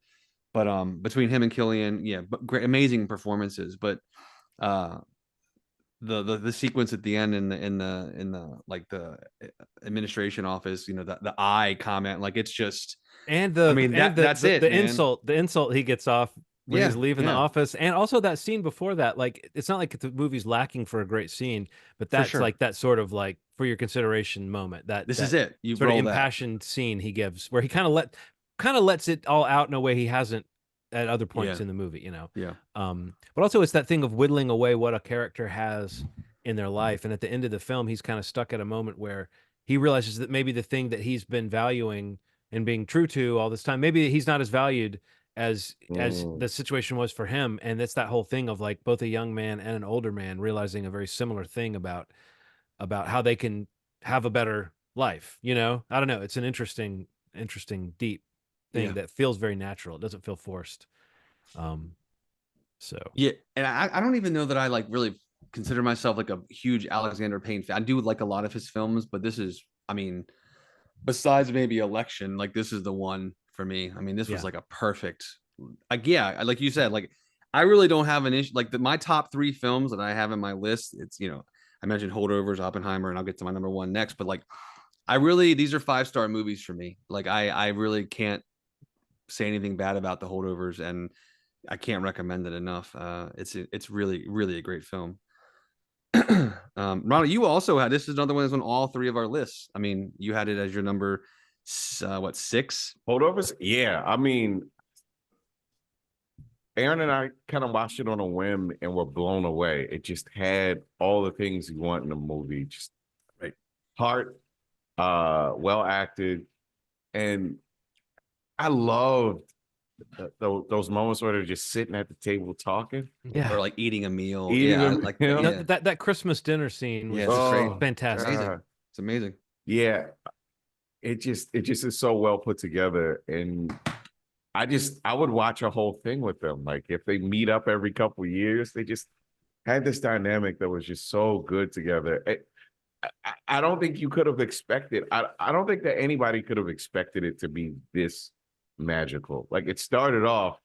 Speaker 1: But between him and Killian, yeah, but great, amazing performances. But uh, the sequence at the end in the like the administration office, you know, the I comment, like it's just,
Speaker 3: And
Speaker 1: I mean that's it,
Speaker 3: the
Speaker 1: man.
Speaker 3: insult he gets off when
Speaker 1: Yeah,
Speaker 3: he's leaving the
Speaker 1: yeah,
Speaker 3: office, and also that scene before that. Like it's not like the movie's lacking for a great scene, but
Speaker 1: for
Speaker 3: that's
Speaker 1: sure.
Speaker 3: like that sort of like for your consideration moment.
Speaker 1: This is
Speaker 3: That
Speaker 1: it. You
Speaker 3: sort of
Speaker 1: roll that.
Speaker 3: impassioned scene he gives, where he kind of lets it all out in a way he hasn't at other points
Speaker 1: Yeah,
Speaker 3: in the movie. You know.
Speaker 1: yeah,
Speaker 3: But also it's that thing of whittling away what a character has in their life, and at the end of the film, he's kind of stuck at a moment where he realizes that maybe the thing that he's been valuing and being true to all this time, maybe he's not as valued as the situation was for him. And it's that whole thing of like both a young man and an older man realizing a very similar thing about how they can have a better life. You know, I don't know, it's an interesting deep thing
Speaker 1: yeah,
Speaker 3: that feels very natural. It doesn't feel forced. um so
Speaker 1: yeah. And I don't even know that I like really consider myself like a huge Alexander Payne fan. I do like a lot of his films, but this is, I mean, besides maybe Election, like this is the one for me. I mean, this was
Speaker 3: yeah.
Speaker 1: like a perfect, like yeah, like you said, like I really don't have an issue. Like my top three films that I have in my list, it's, you know, I mentioned Holdovers, Oppenheimer, and I'll get to my number one next. But like, I really, these are 5-star movies for me. Like I really can't say anything bad about the Holdovers, and I can't recommend it enough. It's really a great film. Ronald, you also had, this is another one that's on all three of our lists. I mean, you had it as your number, what, 6?
Speaker 2: Holdovers? Yeah. I mean, Aaron and I kind of watched it on a whim and were blown away. It just had all the things you want in a movie. Just
Speaker 1: Right.
Speaker 2: heart, well acted. And I loved those moments where they're just sitting at the table talking.
Speaker 3: Yeah.
Speaker 1: Or like eating a meal.
Speaker 2: Eating
Speaker 1: Yeah,
Speaker 2: a
Speaker 1: like
Speaker 2: meal.
Speaker 1: yeah,
Speaker 3: That Christmas dinner scene was
Speaker 1: yeah,
Speaker 3: just
Speaker 1: it's great.
Speaker 3: fantastic.
Speaker 1: Amazing. It's amazing.
Speaker 2: Yeah. It just is so well put together. And I would watch a whole thing with them. Like if they meet up every couple of years, they just had this dynamic that was just so good together. I don't think you could have expected. I don't think that anybody could have expected it to be this magical. Like it started off,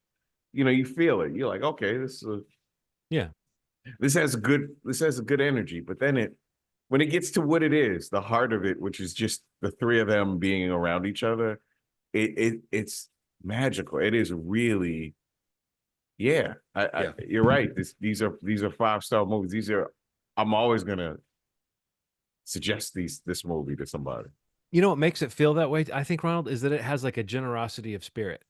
Speaker 2: you know, you feel it. You're like, okay,
Speaker 3: Yeah.
Speaker 2: this has a good energy. But then when it gets to what it is, the heart of it, which is just the three of them being around each other, it's magical. It is really, yeah. You're right. These are 5-star movies. I'm always gonna suggest this movie to somebody.
Speaker 3: You know what makes it feel that way, I think, Ronald, is that it has like a generosity of spirit.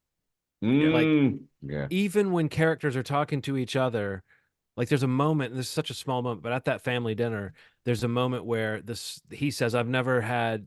Speaker 3: Like
Speaker 2: Yeah.
Speaker 3: even when characters are talking to each other, like there's a moment, and this is such a small moment, but at that family dinner, there's a moment where he says, "I've never had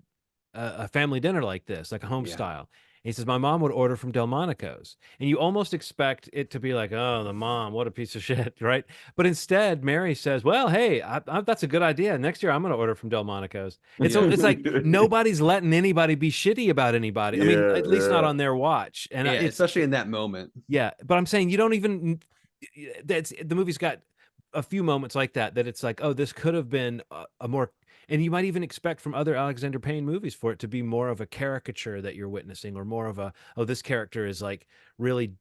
Speaker 3: a family dinner like this, like a home
Speaker 1: Yeah.
Speaker 3: style." And he says, "My mom would order from Delmonico's," and you almost expect it to be like, "Oh, the mom, what a piece of shit," right? But instead, Mary says, "Well, hey, that's a good idea. Next year, I'm going to order from Delmonico's." And so
Speaker 1: Yeah.
Speaker 3: it's like nobody's letting anybody be shitty about anybody. I mean, at least not on their watch. And
Speaker 1: Yeah,
Speaker 3: it's
Speaker 1: especially in that moment.
Speaker 3: yeah, but I'm saying you don't even. That's the movie's got a few moments like that it's like, oh, this could have been a more, and you might even expect from other Alexander Payne movies for it to be more of a caricature that you're witnessing, or more of a, oh, this character is like really,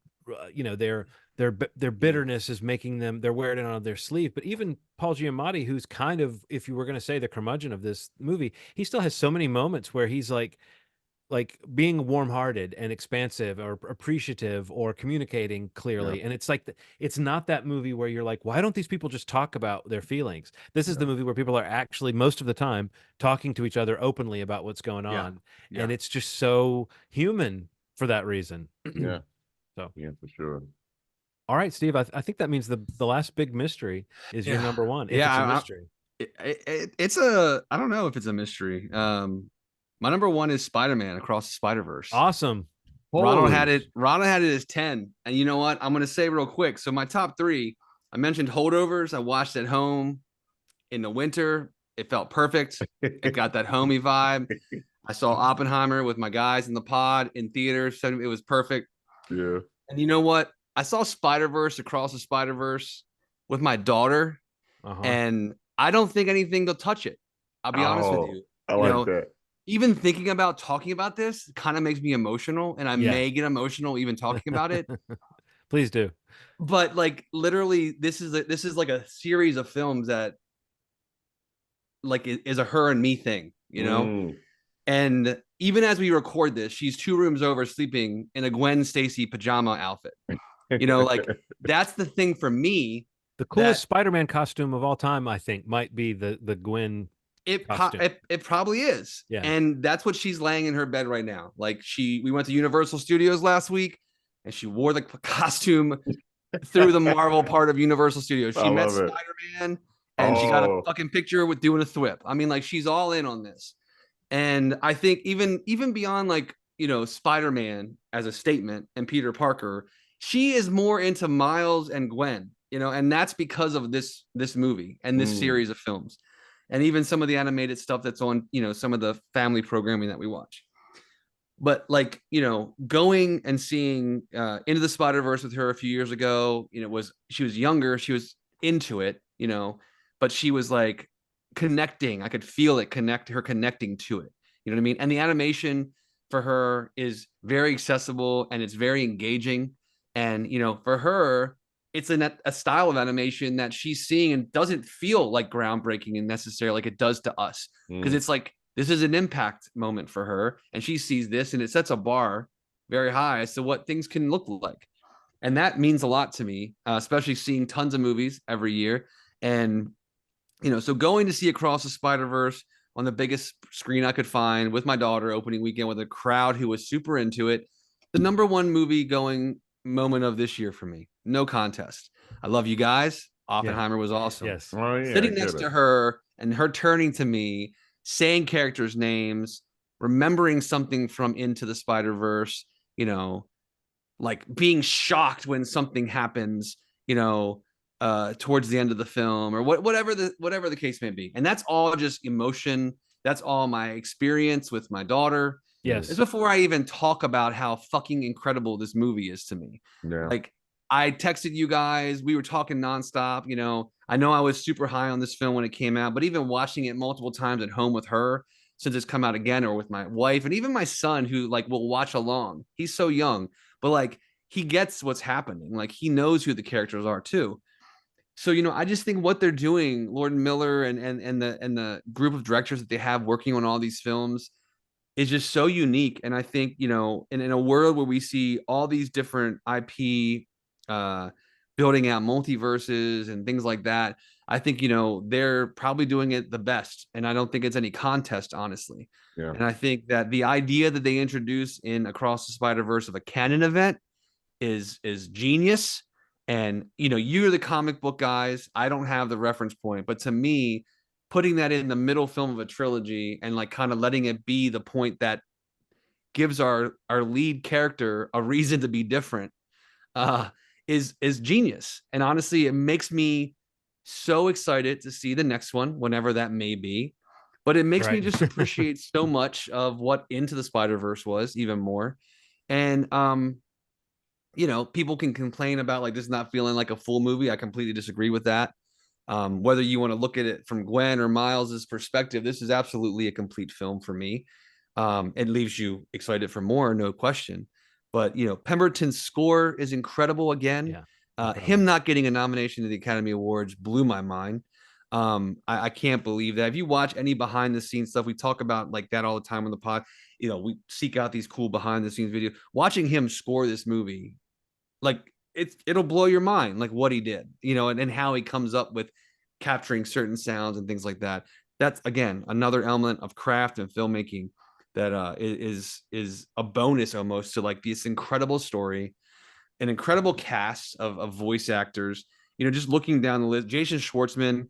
Speaker 3: you know, their bitterness is making them, they're wearing it on their sleeve. But even Paul Giamatti, who's kind of, if you were going to say the curmudgeon of this movie, he still has so many moments where he's like being warm-hearted and expansive or appreciative or communicating clearly. And it's like it's not that movie where you're like, why don't these people just talk about their feelings? This is the movie where people are actually most of the time talking to each other openly about what's going on.
Speaker 1: Yeah.
Speaker 3: And it's just so human for that reason.
Speaker 2: Yeah.
Speaker 3: So
Speaker 2: Yeah, for sure.
Speaker 3: all right, Steve, I think that means the last big mystery is your number one, if it's a mystery.
Speaker 1: It's a, I don't know if it's a mystery. My number one is Spider-Man Across the Spider-Verse.
Speaker 3: Awesome.
Speaker 1: Ronald had it as 10. And you know what? I'm going to say real quick. So my top 3, I mentioned Holdovers. I watched at home in the winter. It felt perfect. It got that homey vibe. I saw Oppenheimer with my guys in the pod in theaters. So it was perfect.
Speaker 2: Yeah.
Speaker 1: And you know what? I saw Spider-Verse Across the Spider-Verse with my daughter, and I don't think anything will touch it. I'll be honest with you.
Speaker 2: I like that.
Speaker 1: Even thinking about talking about this kind of makes me emotional, and I may get emotional even talking about it.
Speaker 3: Please do.
Speaker 1: But like literally, this is like a series of films that like is a her and me thing, you know? And even as we record this, she's 2 rooms over sleeping in a Gwen Stacy pajama outfit. You know, like that's the thing for me.
Speaker 3: The coolest Spider-Man costume of all time, I think, might be the Gwen costume.
Speaker 1: It probably is.
Speaker 3: Yeah.
Speaker 1: And that's what she's laying in her bed right now. Like we went to Universal Studios last week and she wore the costume through the Marvel part of Universal Studios. She met Spider-Man and she got a fucking picture with doing a thwip. I mean, like she's all in on this. And I think even beyond like, you know, Spider-Man as a statement and Peter Parker, she is more into Miles and Gwen, you know, and that's because of this movie and this series of films. And even some of the animated stuff that's on, you know, some of the family programming that we watch. But like, you know, going and seeing Into the Spider-Verse with her a few years ago, you know, she was younger, she was into it, you know, but she was like connecting. I could feel it connecting to it. You know what I mean? And the animation for her is very accessible and it's very engaging. And, you know, for her, it's a style of animation that she's seeing and doesn't feel like groundbreaking and necessary like it does to us. Because it's like, this is an impact moment for her. And she sees this and it sets a bar very high as to what things can look like. And that means a lot to me, especially seeing tons of movies every year. And, you know, so going to see Across the Spider-Verse on the biggest screen I could find with my daughter opening weekend with a crowd who was super into it. The #1 movie going moment of this year for me. No contest. I love you guys. Oppenheimer was awesome.
Speaker 3: Yes.
Speaker 2: Oh, yeah,
Speaker 1: Sitting next to her and her turning to me, saying characters' names, remembering something from Into the Spider-Verse, you know, like being shocked when something happens, you know, towards the end of the film or whatever the case may be. And that's all just emotion. That's all my experience with my daughter.
Speaker 3: Yes.
Speaker 1: It's before I even talk about how fucking incredible this movie is to me.
Speaker 2: Yeah.
Speaker 1: Like I texted you guys, we were talking nonstop, you know I was super high on this film when it came out, but even watching it multiple times at home with her since it's come out again, or with my wife and even my son who like will watch along. He's so young, but like he gets what's happening. Like he knows who the characters are too. So, you know, I just think what they're doing, Lord and Miller and the group of directors that they have working on all these films is just so unique. And I think, you know, in a world where we see all these different IP building out multiverses and things like that, I think, you know, they're probably doing it the best. And I don't think it's any contest, honestly.
Speaker 2: Yeah.
Speaker 1: And I think that the idea that they introduce in Across the Spider-Verse of a canon event is genius. And, you know, you're the comic book guys. I don't have the reference point, but to me, putting that in the middle film of a trilogy and like kind of letting it be the point that gives our lead character a reason to be different is genius. And honestly, it makes me so excited to see the next one, whenever that may be. But it makes me just appreciate so much of what Into the Spider-Verse was even more. And you know, people can complain about like this not feeling like a full movie. I completely disagree with that. Whether you want to look at it from Gwen or Miles's perspective, this is absolutely a complete film for me. It leaves you excited for more, no question. But you know, Pemberton's score is incredible again. Him not getting a nomination to the Academy Awards blew my mind. I can't believe that. If you watch any behind the scenes stuff, we talk about like that all the time on the pod. You know, we seek out these cool behind the scenes videos. Watching him score this movie, like it'll blow your mind, like what he did, you know, and how he comes up with capturing certain sounds and things like that. That's again another element of craft and filmmaking that is a bonus almost to like this incredible story, an incredible cast of voice actors. You know, just looking down the list, Jason Schwartzman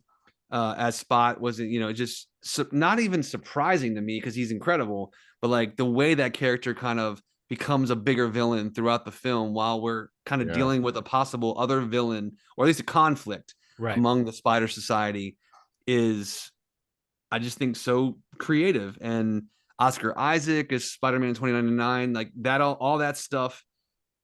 Speaker 1: as Spot was, you know, just not even surprising to me because he's incredible, but like the way that character kind of becomes a bigger villain throughout the film while we're kind of dealing with a possible other villain, or at least a conflict among the Spider Society, is I just think so creative. And Oscar Isaac as Spider-Man 2099, like that, all that stuff.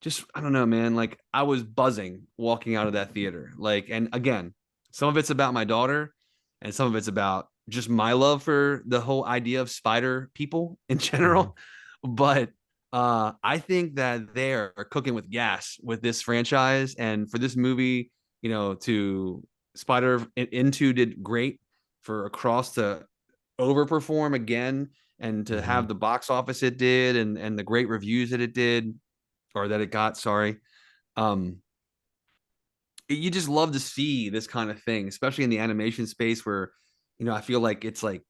Speaker 1: Just, I don't know, man. Like I was buzzing walking out of that theater. Like, and again, some of it's about my daughter, and some of it's about just my love for the whole idea of spider people in general. But I think that they're cooking with gas with this franchise, and for this movie, to Spider Into did great for Across to overperform again and to have the box office it did, and the great reviews that it did, or that it got, sorry. um you just love to see this kind of thing, especially in the animation space where I feel like it's like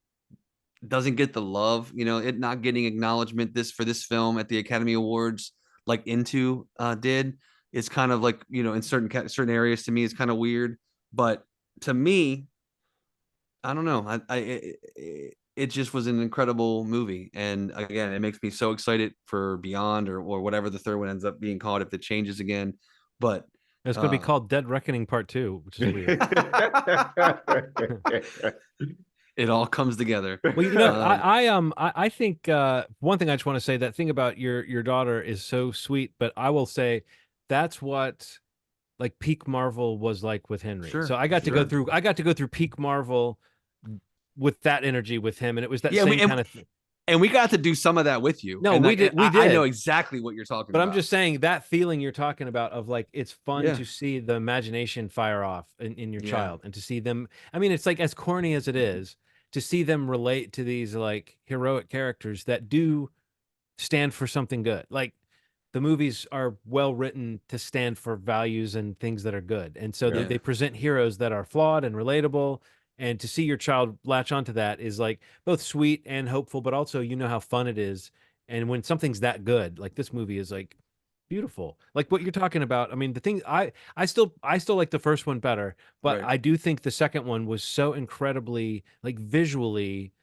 Speaker 1: doesn't get the love, it not getting acknowledgement this for this film at the Academy Awards like Into did. It's kind of like, in certain areas, to me it's kind of weird, but to me, I don't know, it just was an incredible movie. And again, it makes me so excited for Beyond, or whatever the third one ends up being called if it changes again. But
Speaker 3: It's going to be called Dead Reckoning Part 2, which is weird.
Speaker 1: It all comes together.
Speaker 3: Well, I think one thing I just want to say, that thing about your daughter is so sweet, but I will say that's what like peak Marvel was like with Henry.
Speaker 1: Sure,
Speaker 3: So I got to go through peak Marvel with that energy with him, and it was that same kind of thing.
Speaker 1: And we got to do some of that with you.
Speaker 3: No,
Speaker 1: and
Speaker 3: we did. I
Speaker 1: know exactly what you're talking
Speaker 3: but
Speaker 1: about.
Speaker 3: I'm just saying that feeling you're talking about of like, it's fun to see the imagination fire off in your child, and to see them. I mean, it's like, as corny as it is, to see them relate to these like heroic characters that do stand for something good. Like the movies are well written to stand for values and things that are good. And so they present heroes that are flawed and relatable. And to see your child latch onto that is like both sweet and hopeful, but also, how fun it is. And when something's that good, like this movie is like beautiful. Like what you're talking about. I mean, the thing I still like the first one better, but I do think the second one was so incredibly like visually.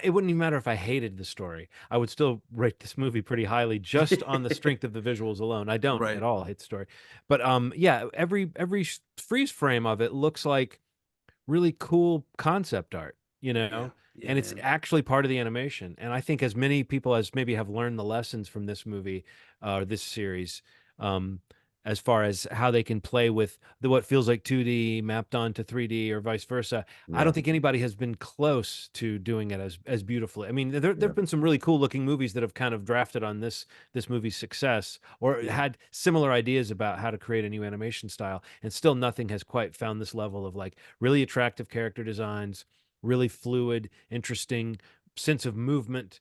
Speaker 3: It wouldn't even matter if I hated the story. I would still rate this movie pretty highly just on the strength of the visuals alone. I don't at all hate the story, but yeah, every freeze frame of it looks like really cool concept art, and it's actually part of the animation. And I think as many people as maybe have learned the lessons from this movie, or this series, as far as how they can play with what feels like 2D mapped onto 3D or vice versa. I don't think anybody has been close to doing it as beautifully. I mean, there've been some really cool looking movies that have kind of drafted on this movie's success, or had similar ideas about how to create a new animation style, and still nothing has quite found this level of like really attractive character designs, really fluid, interesting sense of movement.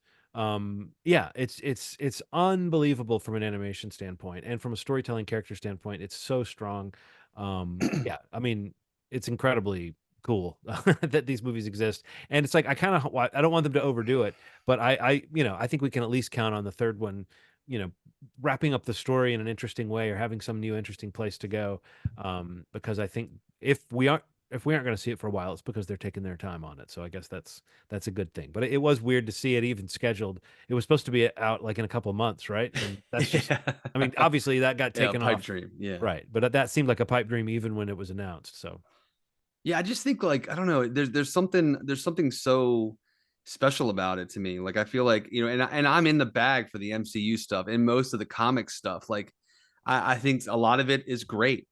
Speaker 3: Yeah, it's unbelievable from an animation standpoint, and from a storytelling character standpoint, it's so strong. Yeah, I mean, it's incredibly cool that these movies exist. And it's like, I don't want them to overdo it, but I think we can at least count on the third one, wrapping up the story in an interesting way, or having some new interesting place to go. Because I think if we aren't going to see it for a while, it's because they're taking their time on it. So I guess that's a good thing. But it was weird to see it even scheduled. It was supposed to be out like in a couple of months, right? And that's just, I mean, obviously that got taken
Speaker 1: pipe
Speaker 3: off.
Speaker 1: dream,
Speaker 3: right? But that seemed like a pipe dream even when it was announced. So
Speaker 1: yeah, I just think, like, I don't know, there's something so special about it to me. Like I feel like, and I'm in the bag for the MCU stuff and most of the comic stuff. Like I think a lot of it is great,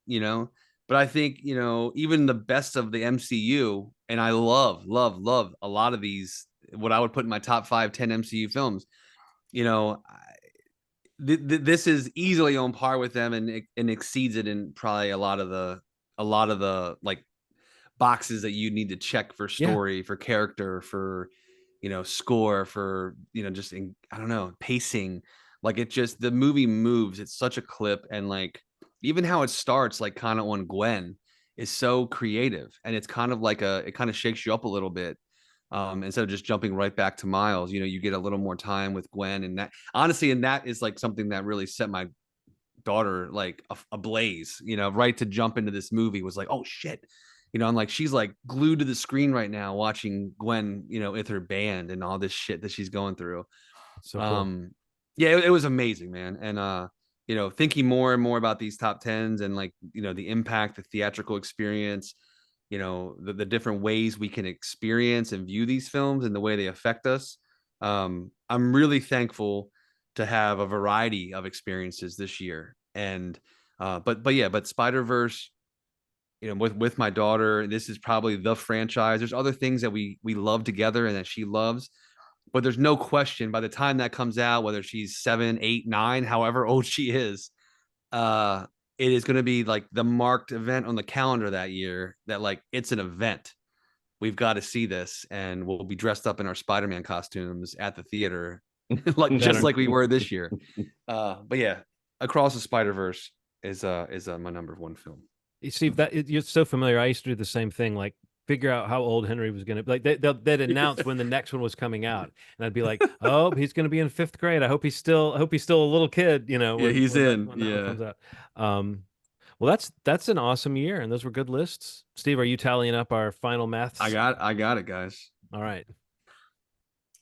Speaker 1: but I think, even the best of the MCU, and I love a lot of these, what I would put in my top 5-10 MCU films, this is easily on par with them, and exceeds it in probably a lot of the like boxes that you need to check for story, for character, for score, for just I don't know, pacing. Like the movie moves at such a clip, and like even how it starts, like kind of on Gwen, is so creative, and it's kind of like it kind of shakes you up a little bit. Instead of just jumping right back to Miles, you get a little more time with Gwen, and that honestly, and that is like something that really set my daughter like ablaze, right, to jump into this movie was like, oh shit, and like she's like glued to the screen right now watching Gwen, with her band and all this shit that she's going through.
Speaker 3: so cool.
Speaker 1: Yeah, it was amazing, man. And thinking more and more about these top tens, and like the impact, the theatrical experience, you know, the different ways we can experience and view these films and the way they affect us. I'm really thankful to have a variety of experiences this year. And but Spider-Verse, you know, with my daughter, this is probably the franchise. There's other things that we love together and that she loves, but there's no question by the time that comes out, whether she's 7, 8, 9, however old she is, uh, it is going to be like the marked event on the calendar that year that like it's an event. We've got to see this, and we'll be dressed up in our Spider-Man costumes at the theater, like just like we were this year. But yeah, Across the Spider-Verse is my number one film.
Speaker 3: You see, you're so familiar. I used to do the same thing, like figure out how old Henry was going to be. Like they'd announce when the next one was coming out, and I'd be like, "Oh, he's going to be in 5th grade. I hope he's still a little kid." You know,
Speaker 1: Yeah, he's in.
Speaker 3: when that one comes out. Well, that's an awesome year, and those were good lists. Steve, are you tallying up our final maths?
Speaker 1: I got it, guys.
Speaker 3: All right.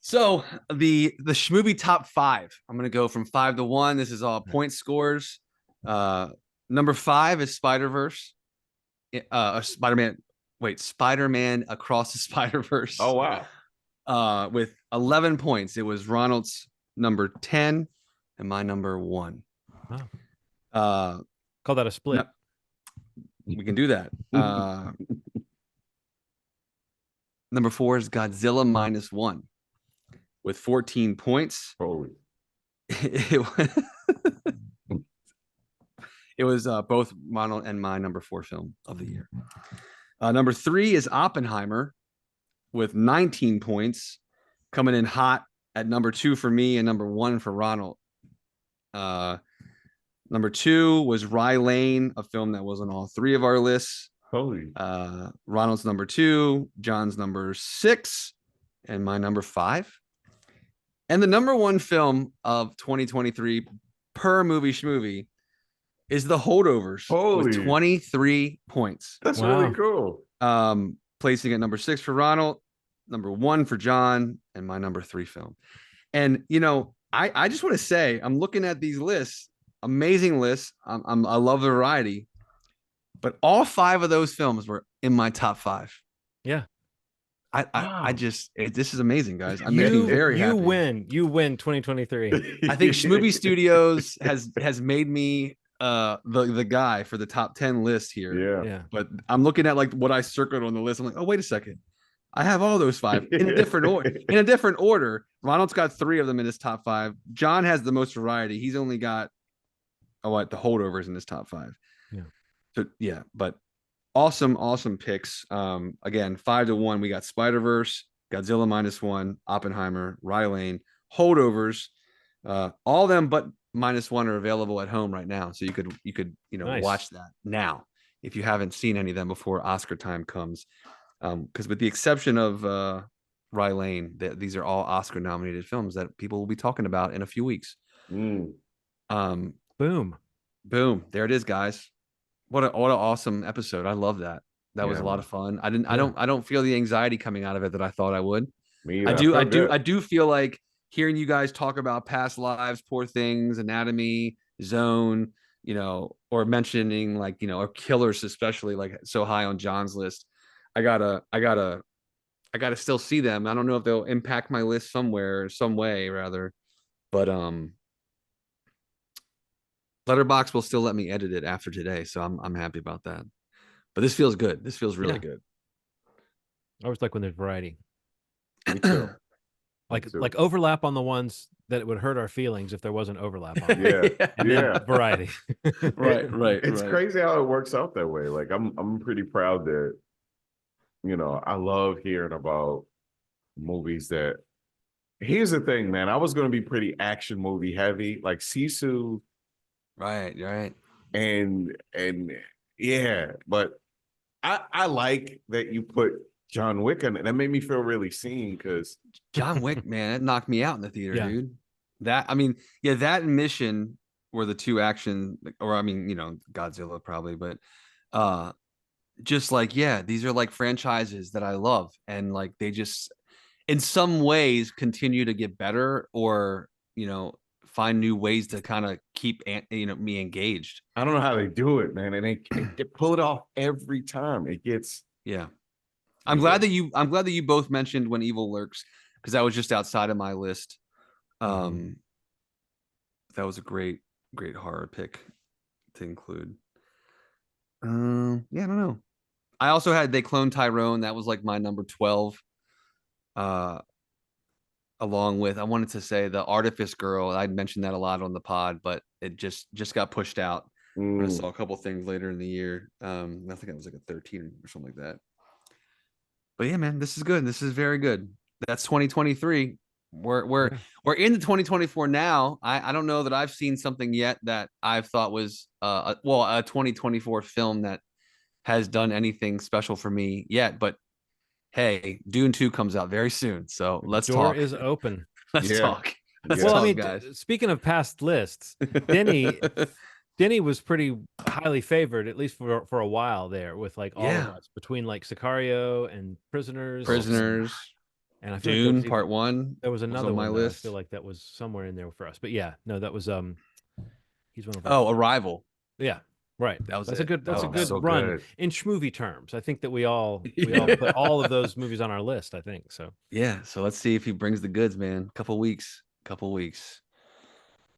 Speaker 1: So the Schmovie top 5. I'm gonna go from 5 to 1. This is all point scores. Number 5 is Spider-Verse. Spider-Man Across the Spider-Verse.
Speaker 2: Oh wow.
Speaker 1: With 11 points. It was Ronald's number 10 and my number 1.
Speaker 3: Wow. Call that a split.
Speaker 1: We can do that. Number 4 is Godzilla -1 with 14 points.
Speaker 2: Holy.
Speaker 1: It was both Ronald and my number 4 film of the year. Number 3 is Oppenheimer with 19 points, coming in hot at number 2 for me and number 1 for Ronald. Number 2 was Rye Lane, a film that was on all 3 of our lists.
Speaker 2: Holy.
Speaker 1: Ronald's number 2, John's number 6, and my number 5. And the number 1 film of 2023 per Movie Schmovie is The Holdovers with 23 points.
Speaker 2: That's really cool.
Speaker 1: Placing at number 6 for Ronald, number 1 for John, and my number 3 film. And you know, I just want to say, I'm looking at these lists, amazing lists. I love the variety, but all 5 of those films were in my top 5.
Speaker 3: Yeah.
Speaker 1: This is amazing, guys. I'm making very happy.
Speaker 3: You win 2023.
Speaker 1: I think Schmovie Studios has made me the guy for the top 10 list here.
Speaker 3: Yeah.
Speaker 1: But I'm looking at like what I circled on the list. I'm like, oh, wait a second. I have all those 5 in a different order. In a different order. Ronald's got 3 of them in his top 5. John has the most variety. He's only got the Holdovers in his top 5.
Speaker 3: Yeah.
Speaker 1: So yeah, but awesome picks. Again, 5 to 1. We got Spider-Verse, Godzilla -1, Oppenheimer, Rye Lane, Holdovers. All of them but -1 are available at home right now. So you could
Speaker 3: Nice.
Speaker 1: watch that now if you haven't seen any of them before Oscar time comes. Because with the exception of Rye Lane, these are all Oscar nominated films that people will be talking about in a few weeks.
Speaker 3: Boom.
Speaker 1: There it is, guys. What an awesome episode. I love that. That was a lot of fun. I don't feel the anxiety coming out of it that I thought I would.
Speaker 2: Me
Speaker 1: I do feel like hearing you guys talk about past lives, Poor Things, Anatomy, Zone, or mentioning or Killers, especially like so high on John's list. I gotta still see them. I don't know if they'll impact my list somewhere, some way rather, but Letterboxd will still let me edit it after today, so I'm happy about that. But this feels good. This feels really good.
Speaker 3: I always like when there's variety.
Speaker 2: Me too.
Speaker 3: Like overlap on the ones that it would hurt our feelings if there wasn't overlap on.
Speaker 2: Yeah.
Speaker 3: Variety.
Speaker 1: Right.
Speaker 2: It's crazy how it works out that way. Like I'm pretty proud that I love hearing about movies that. Here's the thing, man. I was going to be pretty action movie heavy, like Sisu.
Speaker 1: Right.
Speaker 2: And yeah, but I like that you put John Wick in it. That made me feel really seen because
Speaker 1: John Wick, man, it knocked me out in the theater,
Speaker 3: Yeah.
Speaker 1: dude. That and Mission were the 2 action, or Godzilla probably, but just these are like franchises that I love, and like they just in some ways continue to get better, or find new ways to kind of keep me engaged.
Speaker 2: I don't know how they do it, man. And they pull it off every time. It gets
Speaker 1: Yeah. I'm glad that you both mentioned When Evil Lurks, because that was just outside of my list. That was a great horror pick to include. Yeah, I don't know. I also had They Clone Tyrone. That was like my number 12. Along with, I wanted to say The Artifice Girl. I'd mentioned that a lot on the pod, but it just got pushed out. I saw a couple things later in the year. I think it was like a 13 or something like that. But yeah, man, this is good. This is very good. That's 2023. We're in the 2024 now. I don't know that I've seen something yet that I've thought was a 2024 film that has done anything special for me yet. But hey, Dune 2 comes out very soon, so let's
Speaker 3: Door
Speaker 1: talk.
Speaker 3: is open.
Speaker 1: Let's talk. Let's
Speaker 3: well,
Speaker 1: talk,
Speaker 3: I mean,
Speaker 1: guys.
Speaker 3: Speaking of past lists, Denny was pretty highly favored, at least for a while there, with like all of us, between like Sicario and Prisoners. And I feel
Speaker 1: Dune
Speaker 3: like
Speaker 1: Part 1.
Speaker 3: There was another
Speaker 1: on my
Speaker 3: one.
Speaker 1: list.
Speaker 3: I feel like that was somewhere in there for us. But yeah, no, that was he's one of
Speaker 1: our. Arrival.
Speaker 3: Yeah, right. That's a good run good. In schmovie terms. I think that we all put all of those movies on our list. I think so.
Speaker 1: Yeah. So let's see if he brings the goods, man. Couple weeks.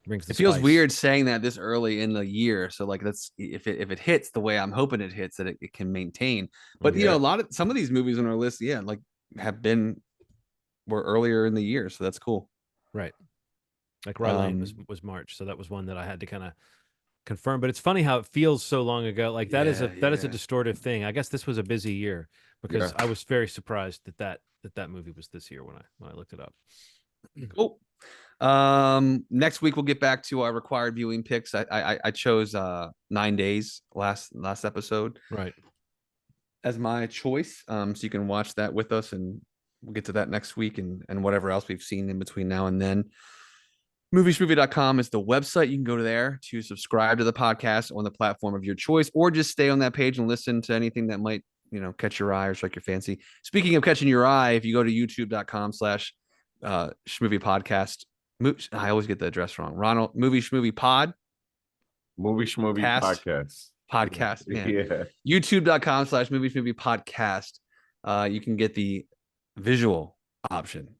Speaker 3: Brings
Speaker 1: it feels weird saying that this early in the year. So like that's if it hits the way I'm hoping it hits, that it can maintain. But you know, some of these movies on our list, like were earlier in the year, so that's cool.
Speaker 3: Right. Like Rye Lane was March, so that was one that I had to kind of confirm. But it's funny how it feels so long ago. Like that is a distortive thing. I guess this was a busy year because I was very surprised that movie was this year when I looked it up.
Speaker 1: Cool. Next week we'll get back to our required viewing picks. I chose 9 Days last episode,
Speaker 3: right,
Speaker 1: as my choice. So you can watch that with us, and we'll get to that next week, and whatever else we've seen in between now and then. Movieschmovie.com is the website. You can go to there to subscribe to the podcast on the platform of your choice, or just stay on that page and listen to anything that might catch your eye or strike your fancy. Speaking of catching your eye, if you go to youtube.com/Schmovie podcast, I always get the address wrong. Ronald, Movie Schmovie Pod.
Speaker 2: Movie Schmovie
Speaker 1: Podcast. Yeah. YouTube.com/Movie Schmovie Podcast. You can get the visual option,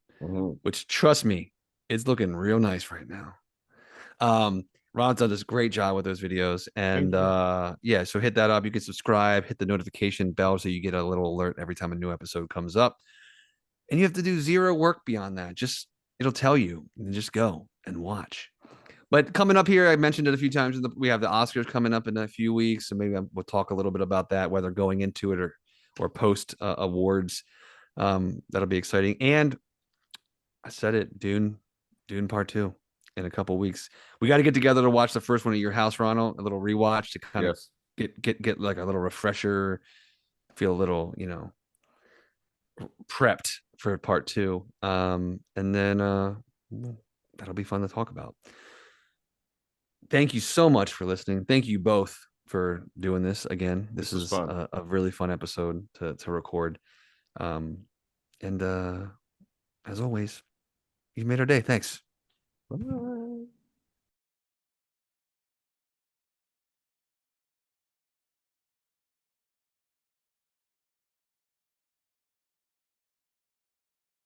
Speaker 1: which, trust me, it's looking real nice right now. Ronald's done this great job with those videos. And so hit that up. You can subscribe, hit the notification bell so you get a little alert every time a new episode comes up. And you have to do zero work beyond that. It'll tell you, and just go and watch. But coming up here, I mentioned it a few times. We have the Oscars coming up in a few weeks, so maybe we'll talk a little bit about that, whether going into it or post awards. That'll be exciting. And I said it, Dune Part 2 in a couple weeks. We got to get together to watch the first one at your house, Ronald. A little rewatch to kind of get like a little refresher, feel a little prepped for Part 2, and then that'll be fun to talk about. Thank you so much for listening. Thank you both for doing this again. This is a really fun episode to record, and as always, you've made our day. Thanks.
Speaker 2: Bye.